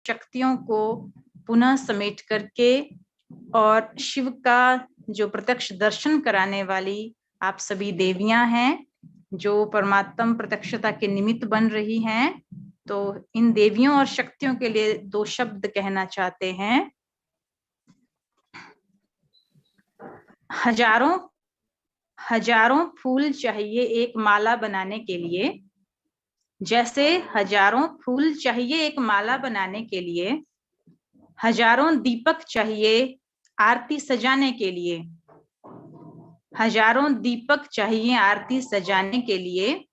शक्तियों को पुनः समेट करके और शिव का जो प्रत्यक्ष दर्शन कराने वाली आप सभी देवियां हैं, जो परमात्म प्रत्यक्षता के निमित्त बन रही हैं, तो इन देवियों और शक्तियों के लिए 2 शब्द कहना चाहते हैं। हजारों फूल चाहिए एक माला बनाने के लिए, जैसे हजारों फूल चाहिए एक माला बनाने के लिए, हजारों दीपक चाहिए आरती सजाने के लिए, हजारों दीपक चाहिए आरती सजाने के लिए,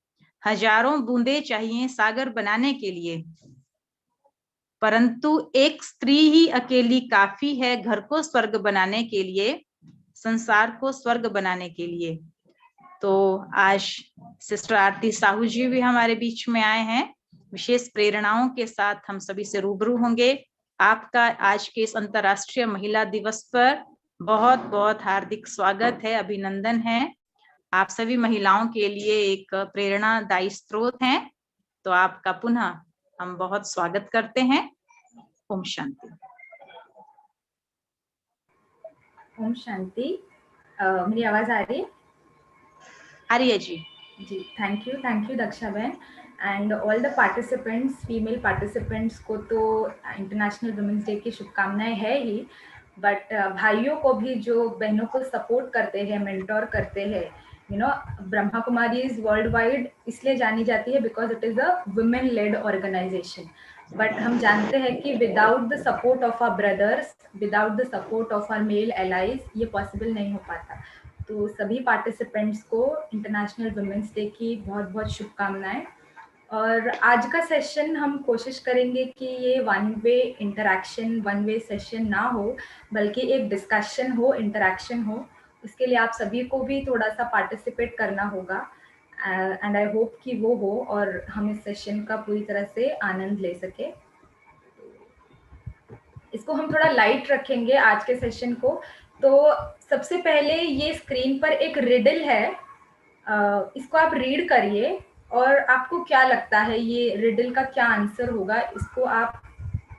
हजारों बूंदे चाहिए सागर बनाने के लिए, परंतु एक स्त्री ही अकेली काफी है घर को स्वर्ग बनाने के लिए, संसार को स्वर्ग बनाने के लिए। तो आज सिस्टर आरती साहू जी भी हमारे बीच में आए हैं। विशेष प्रेरणाओं के साथ हम सभी से रूबरू होंगे। आपका आज के इस अंतर्राष्ट्रीय महिला दिवस पर बहुत बहुत हार्दिक स्वागत है, अभिनंदन है। आप सभी महिलाओं के लिए एक प्रेरणादायी स्रोत हैं, तो आपका पुनः हम बहुत स्वागत करते हैं। ओम शांति। ओम शांति। मेरी आवाज आ रही है? आ रही है जी। जी, थैंक यू दक्षा बहन and all the participants, female participants को तो इंटरनेशनल वुमेन्स डे की शुभकामनाएं है ही, बट भाइयों को भी जो बहनों को सपोर्ट करते हैं, मेंटोर करते हैं, Brahma Kumari is world wide इसलिए जानी जाती है because it is a women led organisation. But हम जानते हैं कि without the support of our brothers, without the support of our male allies, ये पॉसिबल नहीं हो पाता। तो सभी पार्टिसिपेंट्स को इंटरनेशनल वुमेन्स डे की बहुत बहुत शुभकामनाएं। और आज का सेशन हम कोशिश करेंगे कि ये one way interaction, one way session ना हो, बल्कि एक डिस्कशन हो, इंटरेक्शन हो। उसके लिए आप सभी को भी थोड़ा सा पार्टिसिपेट करना होगा एंड आई होप कि वो हो और हम इस सेशन का पूरी तरह से आनंद ले सके। इसको हम थोड़ा लाइट रखेंगे आज के सेशन को। तो सबसे पहले ये स्क्रीन पर एक रिडल है, इसको आप रीड करिए और आपको क्या लगता है ये रिडल का क्या आंसर होगा, इसको आप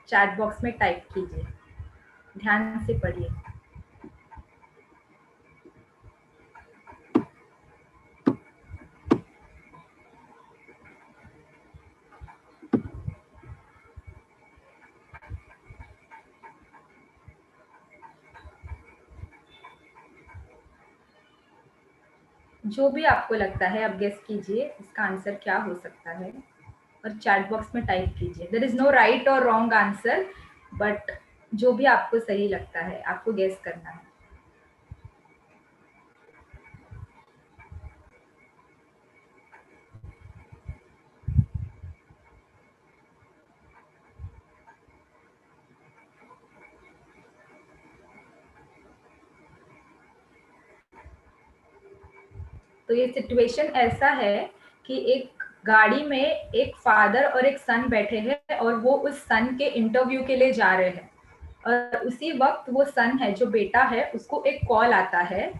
चैट बॉक्स में टाइप कीजिए, ध्यान से पढ़िए। जो भी आपको लगता है आप गेस कीजिए इसका आंसर क्या हो सकता है और चैट बॉक्स में टाइप कीजिए। देयर इज नो राइट और रॉन्ग आंसर, बट जो भी आपको सही लगता है आपको गेस करना है। तो ये सिचुएशन ऐसा है कि एक गाड़ी में एक फादर और एक सन बैठे हैं और वो उस सन के इंटरव्यू के लिए जा रहे हैं, और उसी वक्त वो सन है जो बेटा है उसको एक कॉल आता है।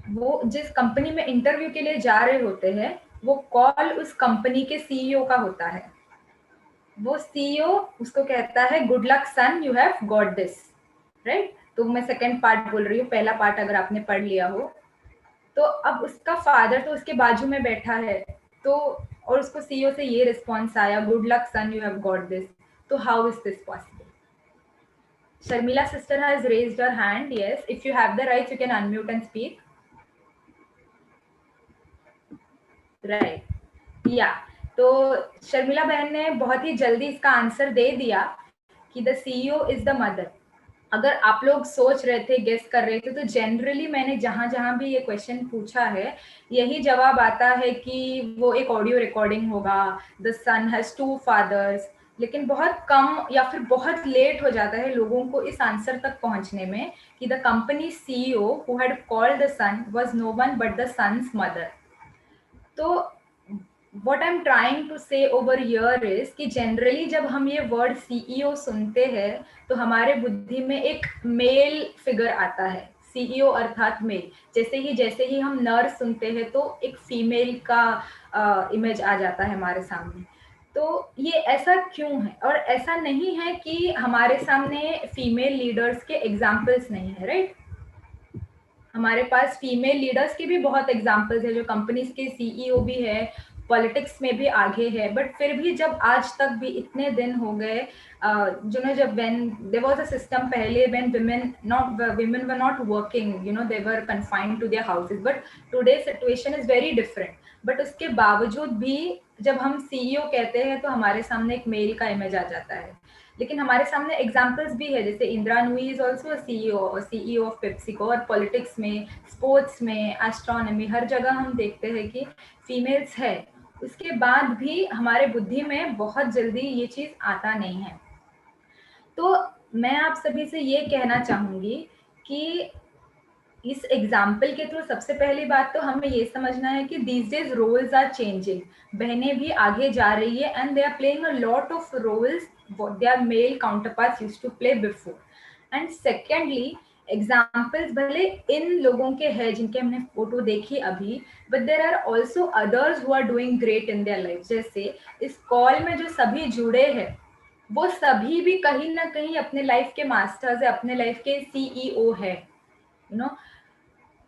वो जिस कंपनी में इंटरव्यू के लिए जा रहे होते हैं वो कॉल उस कंपनी के सीईओ का होता है। वो सीईओ उसको कहता है good luck son, you have got this, right. तो मैं सेकंड पार्ट बोल रही हूँ, पहला पार्ट अगर आपने पढ़ लिया हो। तो अब उसका फादर तो उसके बाजू में बैठा है, तो और उसको सीईओ से ये रिस्पॉन्स आया, good luck son, you have got this. तो how is this possible? Sharmila sister has raised her hand. Yes, if you have the rights, you can unmute and speak. Right. Yeah. तो शर्मिला बहन ने बहुत ही जल्दी इसका answer दे दिया कि the CEO is the mother. अगर आप लोग सोच रहे थे, गेस कर रहे थे, तो जनरली मैंने जहां जहां भी ये क्वेश्चन पूछा है यही जवाब आता है कि वो एक ऑडियो रिकॉर्डिंग होगा, द सन हैज 2 फादर्स। लेकिन बहुत कम या फिर बहुत लेट हो जाता है लोगों को इस आंसर तक पहुंचने में कि the company CEO who had called the son was no one but the son's mother. तो what I'm trying to say over here is कि जनरली जब हम ये वर्ड सीईओ सुनते हैं तो हमारे बुद्धि में एक मेल फिगर आता है, सीईओ अर्थात मेल। जैसे ही हम नर्स सुनते हैं तो एक फीमेल का इमेज आ जाता है हमारे सामने। तो ये ऐसा क्यों है? और ऐसा नहीं है कि हमारे सामने फीमेल लीडर्स के एग्जाम्पल्स नहीं है, राइट? हमारे पास फीमेल लीडर्स के भी बहुत एग्जाम्पल्स है, जो कंपनीज के सीईओ भी है, पॉलिटिक्स में भी आगे है, बट फिर भी जब आज तक भी इतने दिन हो गए, जब when there was a system पहले, when women were not working, they were confined to their houses, but today's situation is very different. But उसके बावजूद भी जब हम सीईओ कहते हैं तो हमारे सामने एक मेल का इमेज आ जाता है, लेकिन हमारे सामने एग्जाम्पल्स भी है, जैसे Indira Nooyi is also CEO of PepsiCo, और पॉलिटिक्स में, स्पोर्ट्स में, एस्ट्रोनॉमी, हर जगह हम देखते हैं कि फीमेल्स है। उसके बाद भी हमारे बुद्धि में बहुत जल्दी ये चीज आता नहीं है। तो मैं आप सभी से ये कहना चाहूंगी कि इस एग्जाम्पल के थ्रू सबसे पहली बात तो हमें ये समझना है कि these days roles are changing, बहनें भी आगे जा रही है and they are playing a lot of roles their male counterparts used to play before. And secondly, examples भले इन लोगों के हैं जिनके हमने फोटो देखी अभी, but there are also others who are doing great in their life. जैसे इस कॉल में जो सभी जुड़े हैं वो सभी भी कहीं ना कहीं अपने लाइफ के मास्टर्स है, अपने लाइफ के सीईओ है, यू नो।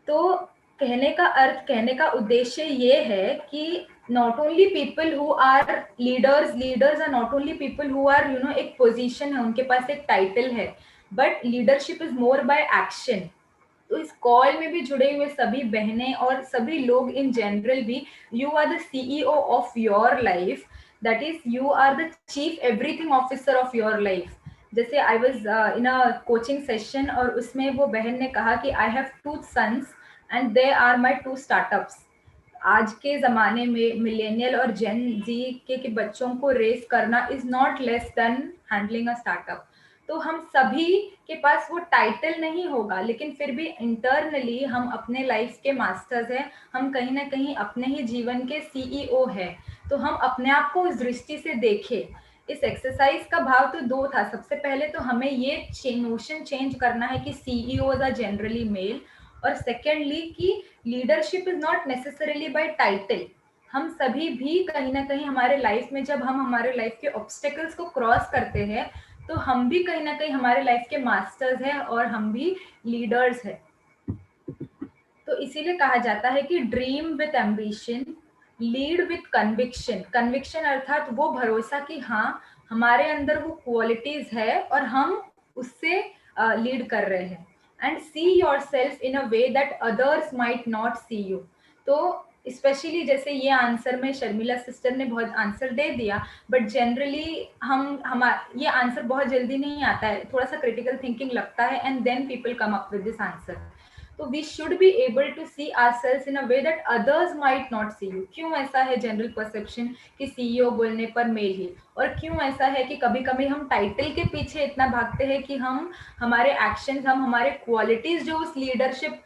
तो कहने का अर्थ, कहने का उद्देश्य ये है कि not only people who are leaders are not only people who are एक पोजीशन है, उनके पास एक टाइटल है, but leadership is more by action. तो इस कॉल में भी जुड़े हुए सभी बहनें और सभी लोग इन जनरल भी, you are the CEO of your life, that is you are the chief everything officer of your life. जैसे I was in a coaching session और उसमें वो बहन ने कहा कि I have 2 sons and they are my 2 startups। आज के ज़माने में मिलेनियल और जेन जी के बच्चों को रेस करना is not less than handling a startup. तो हम सभी के पास वो टाइटल नहीं होगा, लेकिन फिर भी इंटरनली हम अपने लाइफ के मास्टर्स हैं, हम कहीं ना कहीं अपने ही जीवन के सीईओ हैं। तो हम अपने आप को उस दृष्टि से देखें। इस एक्सरसाइज का भाव तो 2 था। सबसे पहले तो हमें ये नोशन चेंज करना है कि सीईओज आर जनरली मेल, और सेकेंडली कि leadership is not necessarily by title. हम सभी भी कहीं ना कहीं हमारे लाइफ में, जब हम हमारे लाइफ के ऑब्स्टेकल्स को क्रॉस करते हैं, तो हम भी कहीं ना कहीं हमारे लाइफ के मास्टर्स हैं और हम भी लीडर्स हैं। तो इसीलिए कहा जाता है कि dream with ambition, lead with conviction. Conviction अर्थात वो भरोसा कि हाँ, हमारे अंदर वो क्वालिटीज है और हम उससे लीड कर रहे हैं। And see yourself in a way that others might not see you. तो स्पेशली जैसे ये आंसर में शर्मिला सिस्टर ने बहुत आंसर दे दिया, बट जनरली हम ये आंसर बहुत जल्दी नहीं आता है, थोड़ा सा क्रिटिकल थिंकिंग लगता है and then people come up with this answer. तो we should be able to see ourselves in a way that others might not see you. क्यों ऐसा है जनरल परसेप्शन कि सीईओ बोलने पर मेल ही, और क्यों ऐसा है कि कभी कभी हम टाइटल के पीछे इतना भागते हैं कि हम हमारे एक्शंस, हम हमारे क्वालिटीज जो उस लीडरशिप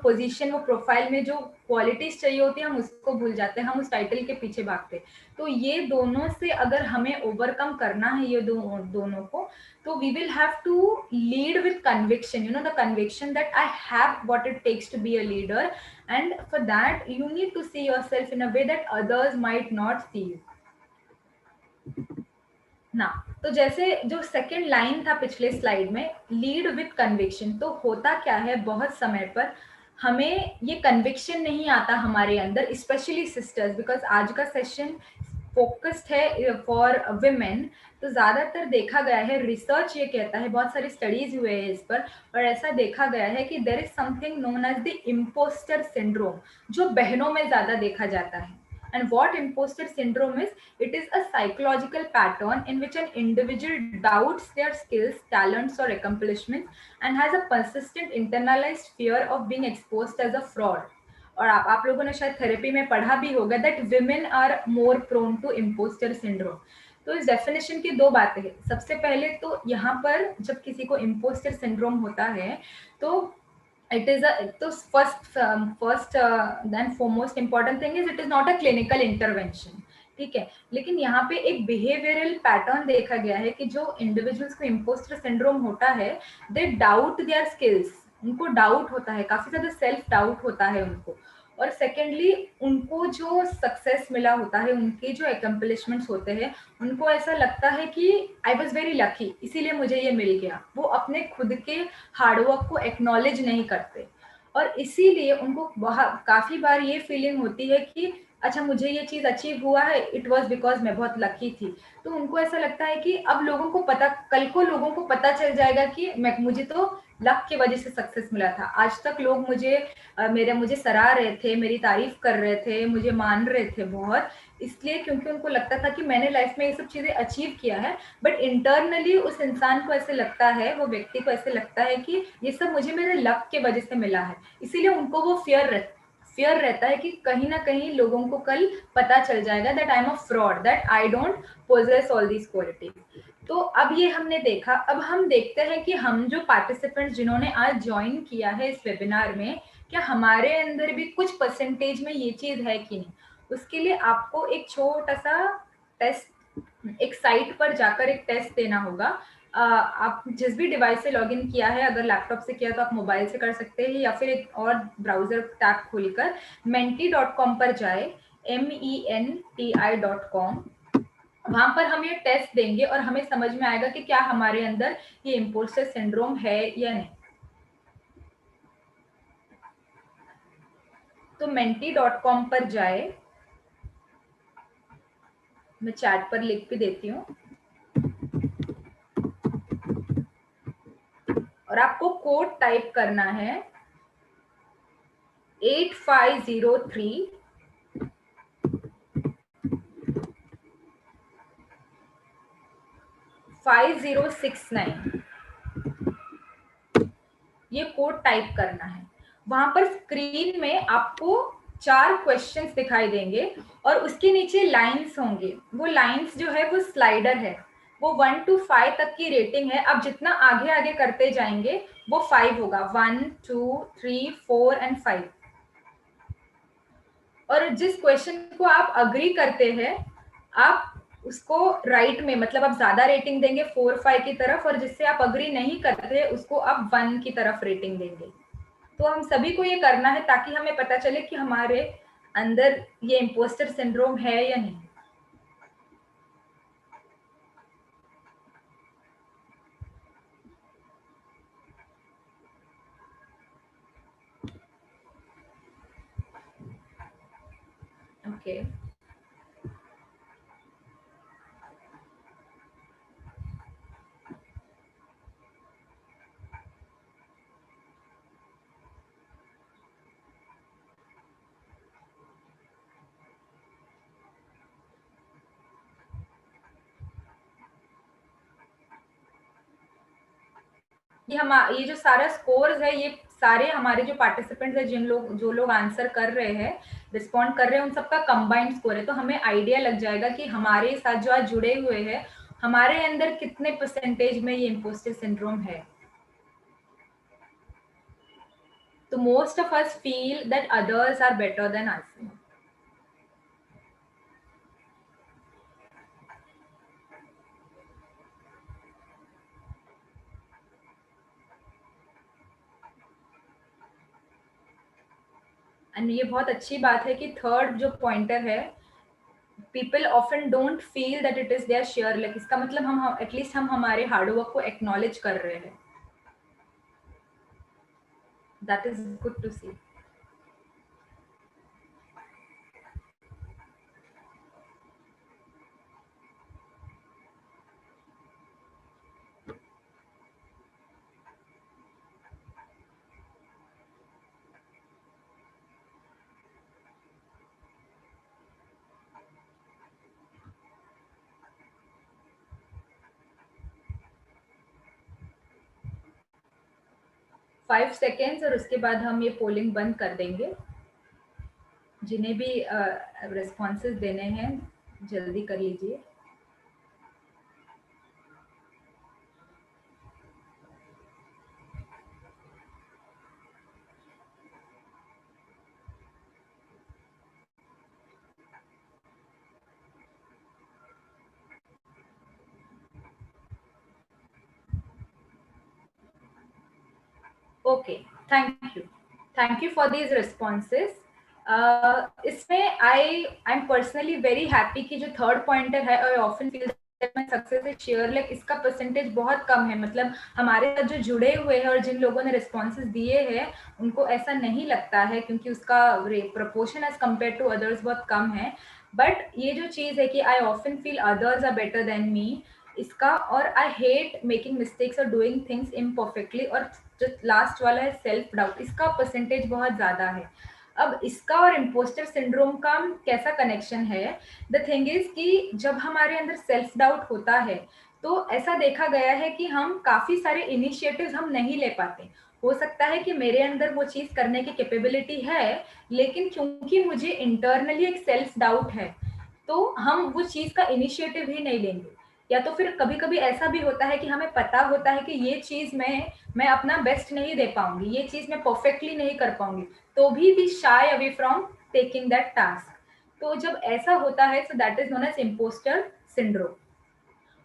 पोजीशन, वो प्रोफाइल में जो क्वालिटीज चाहिए होती है, हम उसको भूल जाते हैं, हम उस टाइटल के पीछे भागते हैं। तो ये दोनों से अगर हमें ओवरकम करना है, ये दोनों को, तो we will have to lead with conviction, the conviction that I have what it takes to be a leader, and for that you need to see yourself in a way that others might not see you ना। तो जैसे जो second line था पिछले slide में, lead with conviction, तो होता क्या है, बहुत समय पर हमें ये कन्विक्शन नहीं आता हमारे अंदर, स्पेशली सिस्टर्स, बिकॉज आज का सेशन फोकस्ड है फॉर विमेन। तो ज्यादातर देखा गया है, रिसर्च ये कहता है, बहुत सारी स्टडीज हुए हैं इस पर, और ऐसा देखा गया है कि there is something known as the impostor syndrome, जो बहनों में ज्यादा देखा जाता है। And what imposter syndrome is? It is a psychological pattern in which an individual doubts their skills, talents, or accomplishments and has a persistent internalized fear of being exposed as a fraud. और आप लोगों ने शायद therapy में पढ़ा भी होगा that women are more prone to imposter syndrome. तो इस डेफिनेशन की 2 बातें हैं। सबसे पहले तो यहाँ पर जब किसी को इम्पोस्टर सिंड्रोम होता है, तो it is a, तो first then foremost important thing is it is not a clinical intervention, ठीक है। लेकिन यहाँ पे एक बिहेवियरल पैटर्न देखा गया है कि जो इंडिविजुअल्स को इम्पोस्टर सिंड्रोम होता है, दे डाउट देयर स्किल्स, उनको डाउट होता है, काफी ज्यादा सेल्फ डाउट होता है उनको, और सेकेंडली उनको जो सक्सेस मिला होता है, उनके जो अकम्पलिशमेंट्स होते हैं, उनको ऐसा लगता है कि आई वॉज वेरी लकी, इसीलिए मुझे ये मिल गया। वो अपने खुद के हार्डवर्क को एक्नॉलेज नहीं करते, और इसीलिए उनको काफी बार ये फीलिंग होती है कि अच्छा मुझे ये चीज अचीव हुआ है, इट वॉज बिकॉज मैं बहुत लकी थी। तो उनको ऐसा लगता है कि अब लोगों को पता, कल को लोगों को पता चल जाएगा कि मुझे तो लक की वजह से सक्सेस मिला था। आज तक लोग मुझे सराह रहे थे, मेरी तारीफ कर रहे थे, मुझे मान रहे थे बहुत, इसलिए क्योंकि उनको लगता था कि मैंने लाइफ में ये सब चीजें अचीव किया है। बट इंटरनली उस इंसान को ऐसे लगता है, वो व्यक्ति को ऐसे लगता है कि ये सब मुझे मेरे लक के वजह से मिला है। इसीलिए उनको वो फियर रहता है कि कहीं ना कहीं लोगों को कल पता चल जाएगा that I am a fraud, that I don't possess all these qualities. तो अब ये हमने देखा, अब हम देखते हैं कि हम जो पार्टिसिपेंट्स जिन्होंने आज ज्वाइन किया है इस वेबिनार में, क्या हमारे अंदर भी कुछ परसेंटेज में ये चीज है कि नहीं। उसके लिए आपको एक छोटा सा टेस्ट, एक साइट पर जाकर एक टेस्ट देना होगा। आप जिस भी डिवाइस से लॉगिन किया है, अगर लैपटॉप से किया तो आप मोबाइल से कर सकते हैं, या फिर एक और ब्राउजर टैब खोलकर menti.com पर जाए, MENTI.com। वहां पर हम ये टेस्ट देंगे और हमें समझ में आएगा कि क्या हमारे अंदर ये इम्पोस्टर सिंड्रोम है या नहीं। तो menti.com पर जाए, मैं चैट पर लिख भी देती हूँ, और आपको कोड टाइप करना है 8503 5069। ये कोड टाइप करना है। वहां पर स्क्रीन में आपको 4 क्वेश्चंस दिखाई देंगे और उसके नीचे लाइंस होंगे। वो लाइंस जो है वो स्लाइडर है, वो 1 to 5 तक की रेटिंग है। आप जितना आगे आगे करते जाएंगे वो 5 होगा, 1 2 3 4 एंड 5। और जिस क्वेश्चन को आप अग्री करते हैं, आप उसको राइट में, मतलब आप ज्यादा रेटिंग देंगे 4 5 की तरफ, और जिससे आप अग्री नहीं करते उसको आप 1 की तरफ रेटिंग देंगे। तो हम सभी को ये करना है ताकि हमें पता चले कि हमारे अंदर ये इम्पोस्टर सिंड्रोम है या नहीं। Okay okay. ये जो सारा स्कोर्स है, ये सारे हमारे जो पार्टिसिपेंट्स है, जो लोग आंसर कर रहे हैं, रिस्पॉन्ड कर रहे हैं, उन सबका कंबाइंड स्कोर है। तो हमें आइडिया लग जाएगा कि हमारे साथ जो आज जुड़े हुए हैं, हमारे अंदर कितने परसेंटेज में ये इम्पोस्टर सिंड्रोम है। तो most of us feel that others are better than us. And ये बहुत अच्छी बात है कि थर्ड जो पॉइंटर है, people often don't feel that it is their share luck. इसका मतलब हम एटलीस्ट हम हमारे हार्डवर्क को एक्नॉलेज कर रहे हैं। That is good to see. Five seconds और उसके बाद हम ये पोलिंग बंद कर देंगे। जिन्हें भी रिस्पॉन्सेज देने हैं जल्दी कर लीजिए। Okay, thank you for these responses. इसमें I am personally very happy कि जो थर्ड पॉइंटर है, और ऑफन फील मैं सक्सेस इज शेयर, लाइक इसका परसेंटेज बहुत कम है। मतलब हमारे साथ जो जुड़े हुए हैं और जिन लोगों ने रिस्पॉन्सेज दिए हैं उनको ऐसा नहीं लगता है, क्योंकि उसका proportion as compare to others बहुत कम है। बट ये जो चीज़ है कि I often feel others are better than me, इसका, और आई हेट मेकिंग मिस्टेक्स और डूइंग थिंग्स इम्परफेक्टली, और जो लास्ट वाला है सेल्फ डाउट, इसका परसेंटेज बहुत ज़्यादा है। अब इसका और इम्पोस्टर सिंड्रोम का कैसा कनेक्शन है? द थिंग इज कि जब हमारे अंदर सेल्फ डाउट होता है तो ऐसा देखा गया है कि हम काफ़ी सारे इनिशिएटिव्स हम नहीं ले पाते। हो सकता है कि मेरे अंदर वो चीज़ करने की कैपेबिलिटी है, लेकिन क्योंकि मुझे इंटरनली एक सेल्फ डाउट है तो हम वो चीज़ का इनिशिएटिव ही नहीं लेंगे। या तो फिर कभी कभी ऐसा भी होता है कि हमें पता होता है कि ये चीज़ मैं अपना बेस्ट नहीं दे पाऊंगी, ये चीज़ मैं परफेक्टली नहीं कर पाऊंगी, तो भी shy away from taking that task. तो जब ऐसा होता है so that is known as impostor syndrome.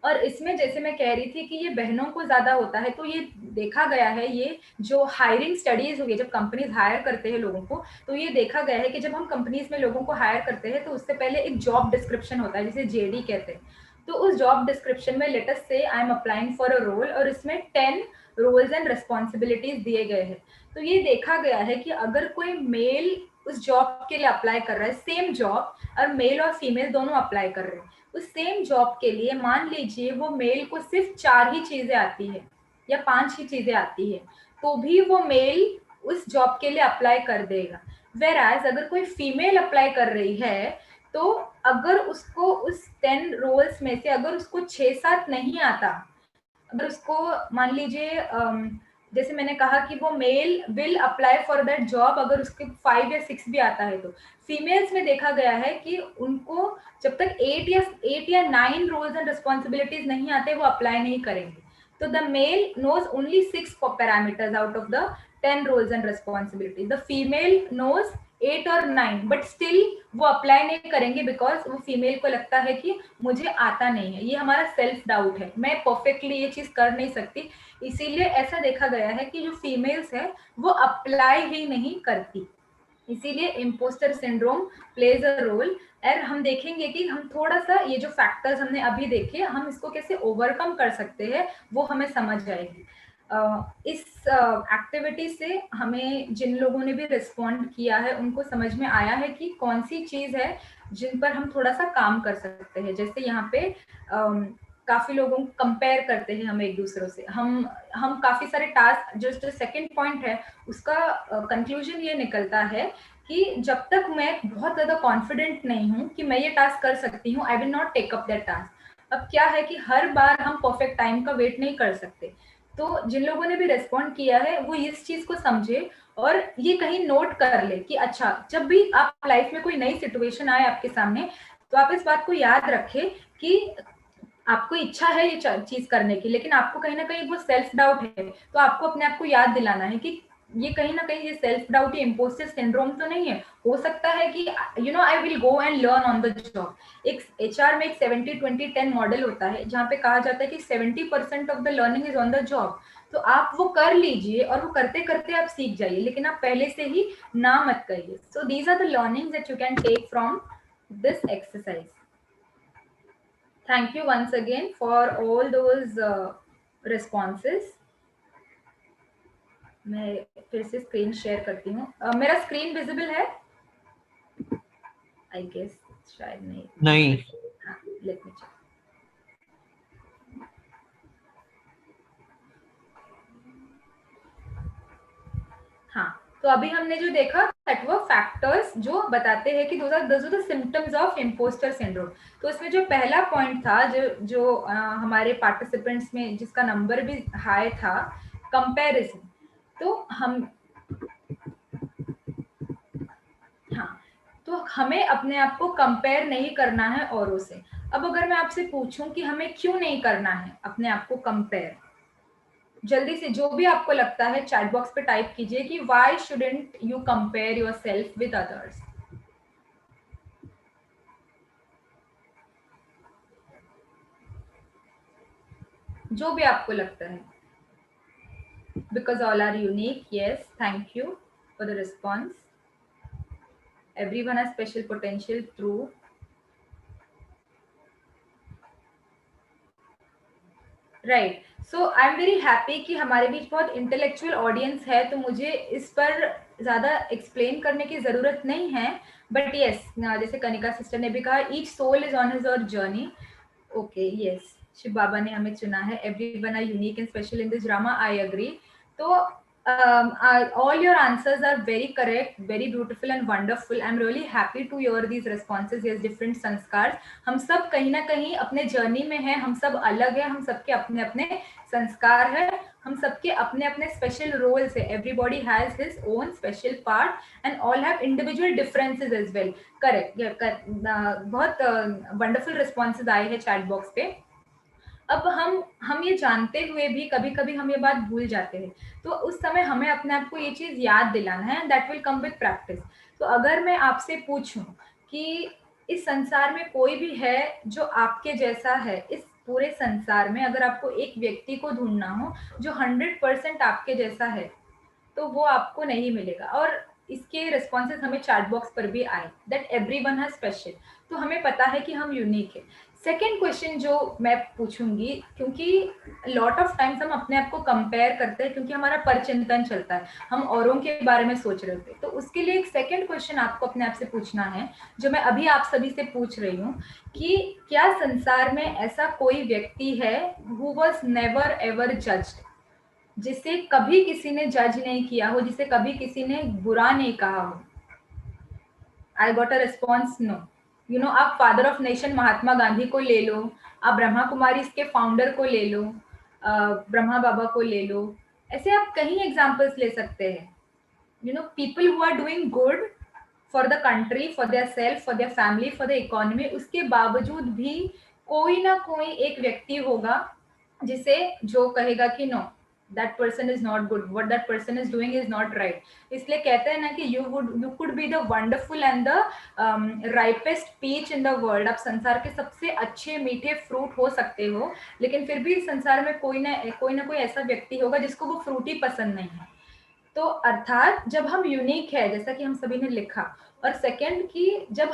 और इसमें जैसे मैं कह रही थी कि ये बहनों को ज्यादा होता है, तो ये देखा गया है, ये जो हायरिंग स्टडीज हुई है, जब कंपनीज हायर करते हैं लोगों को, तो ये देखा गया है कि जब हम कंपनीज में लोगों को हायर करते हैं तो उससे पहले एक जॉब डिस्क्रिप्शन होता है जिसे जेडी कहते हैं। तो उस जॉब डिस्क्रिप्शन में लेटेस्ट से I am applying for a role, और इसमें 10 रोल्स एंड रिस्पॉन्सिबिलिटीज दिए गए हैं। तो ये देखा गया है कि अगर कोई मेल उस जॉब के लिए अप्लाई कर रहा है, सेम जॉब, और मेल और फीमेल दोनों अप्लाई कर रहे हैं, उस सेम जॉब के लिए मान लीजिए वो मेल को सिर्फ 4 ही चीजें आती है या 5 ही चीजें आती है, तो भी वो मेल उस जॉब के लिए अप्लाई कर देगा। वेर एज अगर कोई फीमेल अप्लाई कर रही है तो अगर उसको उस 10 रोल्स में से अगर उसको 6-7 नहीं आता, अगर उसको मान लीजिए जैसे मैंने कहा कि वो male will apply for that job, अगर उसके 5 या 6 भी आता है, तो फीमेल्स में देखा गया है कि उनको जब तक 8 या 9 रोल्स एंड रिस्पॉन्सिबिलिटीज नहीं आते वो अप्लाई नहीं करेंगे। तो the male knows only 6 parameters out of the 10 roles and responsibilities, the female knows 8 और 9, बट स्टिल वो अप्लाई नहीं करेंगे बिकॉज वो फीमेल को लगता है कि मुझे आता नहीं है, ये हमारा सेल्फ डाउट है, मैं परफेक्टली ये चीज कर नहीं सकती। इसीलिए ऐसा देखा गया है कि जो फीमेल्स है वो अप्लाई ही नहीं करती। इसीलिए impostor syndrome plays a role. और हम देखेंगे कि हम थोड़ा सा ये जो फैक्टर्स हमने अभी देखे हम इसको कैसे ओवरकम कर सकते हैं वो हमें समझ आएगी। इस एक्टिविटी से हमें जिन लोगों ने भी रिस्पॉन्ड किया है उनको समझ में आया है कि कौन सी चीज है जिन पर हम थोड़ा सा काम कर सकते हैं। जैसे यहाँ पे काफी लोगों को कंपेयर करते हैं हम एक दूसरों से, हम काफी सारे टास्क, जो सेकंड पॉइंट है उसका कंक्लूजन ये निकलता है कि जब तक मैं बहुत ज्यादा कॉन्फिडेंट नहीं हूँ कि मैं ये टास्क कर सकती हूँ, I will not take up that task. अब क्या है कि हर बार हम परफेक्ट टाइम का वेट नहीं कर सकते। तो जिन लोगों ने भी रेस्पॉन्ड किया है वो इस चीज को समझे और ये कहीं नोट कर ले कि अच्छा, जब भी आप लाइफ में कोई नई सिचुएशन आए आपके सामने, तो आप इस बात को याद रखें कि आपको इच्छा है ये चीज करने की, लेकिन आपको कहीं ना कहीं वो सेल्फ डाउट है। तो आपको अपने आप को याद दिलाना है कि ये कहीं ना कहीं ये सेल्फ डाउट या इम्पोस्टर सिंड्रोम तो नहीं है। हो सकता है कि I will go and learn on the job. एक एचआर में एक 70-20-10 मॉडल होता है जहाँ पे कहा जाता है कि 70% of the learning is on the job. तो आप वो कर लीजिए और वो करते करते आप सीख जाइए, लेकिन आप पहले से ही ना मत करिए। So these are the learnings that you can take from this exercise. Thank you once again for all those responses. मैं फिर से स्क्रीन शेयर करती हूँ। मेरा स्क्रीन विजिबल है? आई गेस शायद नहीं। हाँ, लेट मी चेक। हाँ, तो अभी हमने जो देखा दैट वो फैक्टर्स जो बताते हैं कि those are the symptoms of impostor syndrome. तो इसमें जो पहला पॉइंट था जो हमारे पार्टिसिपेंट्स में जिसका नंबर भी हाई था, कंपैरिजन। तो हाँ, तो हमें अपने आप को कंपेयर नहीं करना है औरों से। अब अगर मैं आपसे पूछूं कि हमें क्यों नहीं करना है अपने आप को कंपेयर, जल्दी से जो भी आपको लगता है चैट बॉक्स पे टाइप कीजिए कि why shouldn't you compare yourself with others. जो भी आपको लगता है, because all are unique. Yes, thank you for the response. everyone has special potential through right. So I am very happy कि हमारे बीच बहुत इंटेलेक्चुअल ऑडियंस है, तो मुझे इस पर ज़्यादा एक्सप्लेन करने की ज़रूरत नहीं है. बट येस, जैसे कनिका सिस्टर ने भी कहा, each soul is on his own journey. Okay, yes, Shiv Baba ने हमें चुना है. Everyone are unique and special in this drama. I agree. तो all your answers are very correct, very beautiful and wonderful. I'm really happy to hear these responses. Yes, different संस्कार. हम सब कहीं ना कहीं अपने जर्नी में हैं, हम सब अलग हैं, हम सबके अपने अपने संस्कार हैं, हम सबके अपने अपने स्पेशल रोल्स है. Everybody has his own special part and all have individual differences as well. Correct. बहुत वंडरफुल रिस्पॉन्सेज आए हैं चैट बॉक्स पे. अब हम ये जानते हुए भी कभी कभी हम ये बात भूल जाते हैं, तो उस समय हमें अपने आप को ये चीज याद दिलाना है. That will come with practice. तो अगर मैं आपसे पूछूं कि इस संसार में कोई भी है जो आपके जैसा है, इस पूरे संसार में अगर आपको एक व्यक्ति को ढूंढना हो जो 100% आपके जैसा है, तो वो आपको नहीं मिलेगा. और इसके रिस्पॉन्सेज हमें चैट बॉक्स पर भी आए दैट एवरीवन हैज स्पेशल. तो हमें पता है कि हम यूनिक है. सेकेंड क्वेश्चन जो मैं पूछूंगी, क्योंकि लॉट ऑफ टाइम्स हम अपने आप को कंपेयर करते हैं क्योंकि हमारा परचिंतन चलता है, हम औरों के बारे में सोच रहे होते हैं. तो उसके लिए एक सेकेंड क्वेश्चन आपको अपने आप से पूछना है, जो मैं अभी आप सभी से पूछ रही हूँ, कि क्या संसार में ऐसा कोई व्यक्ति है who was never ever judged, जिसे कभी किसी ने जज नहीं किया हो, जिसे कभी किसी ने बुरा नहीं कहा हो? I got a response, no. You know, आप father of nation Mahatma Gandhi को ले लो, आप ब्रह्मा कुमारी के फाउंडर को ले लो, ब्रह्मा बाबा को ले लो, ऐसे आप कहीं एग्जाम्पल्स ले सकते हैं. You know, people who are doing good for the country, for their self, for their family, for the economy, उसके बावजूद भी कोई ना कोई एक व्यक्ति होगा जिसे जो कहेगा कि no, that person is not good, what that person is doing is not right. इसलिए कहते हैं ना कि you could be the wonderful and the ripest peach in the world. आप संसार के सबसे अच्छे मीठे फ्रूट हो सकते हो, लेकिन फिर भी संसार में कोई ना कोई ऐसा व्यक्ति होगा जिसको वो फ्रूट ही पसंद नहीं है. तो अर्थात जब हम यूनिक है, जैसा कि हम सभी ने लिखा, और सेकंड कि जब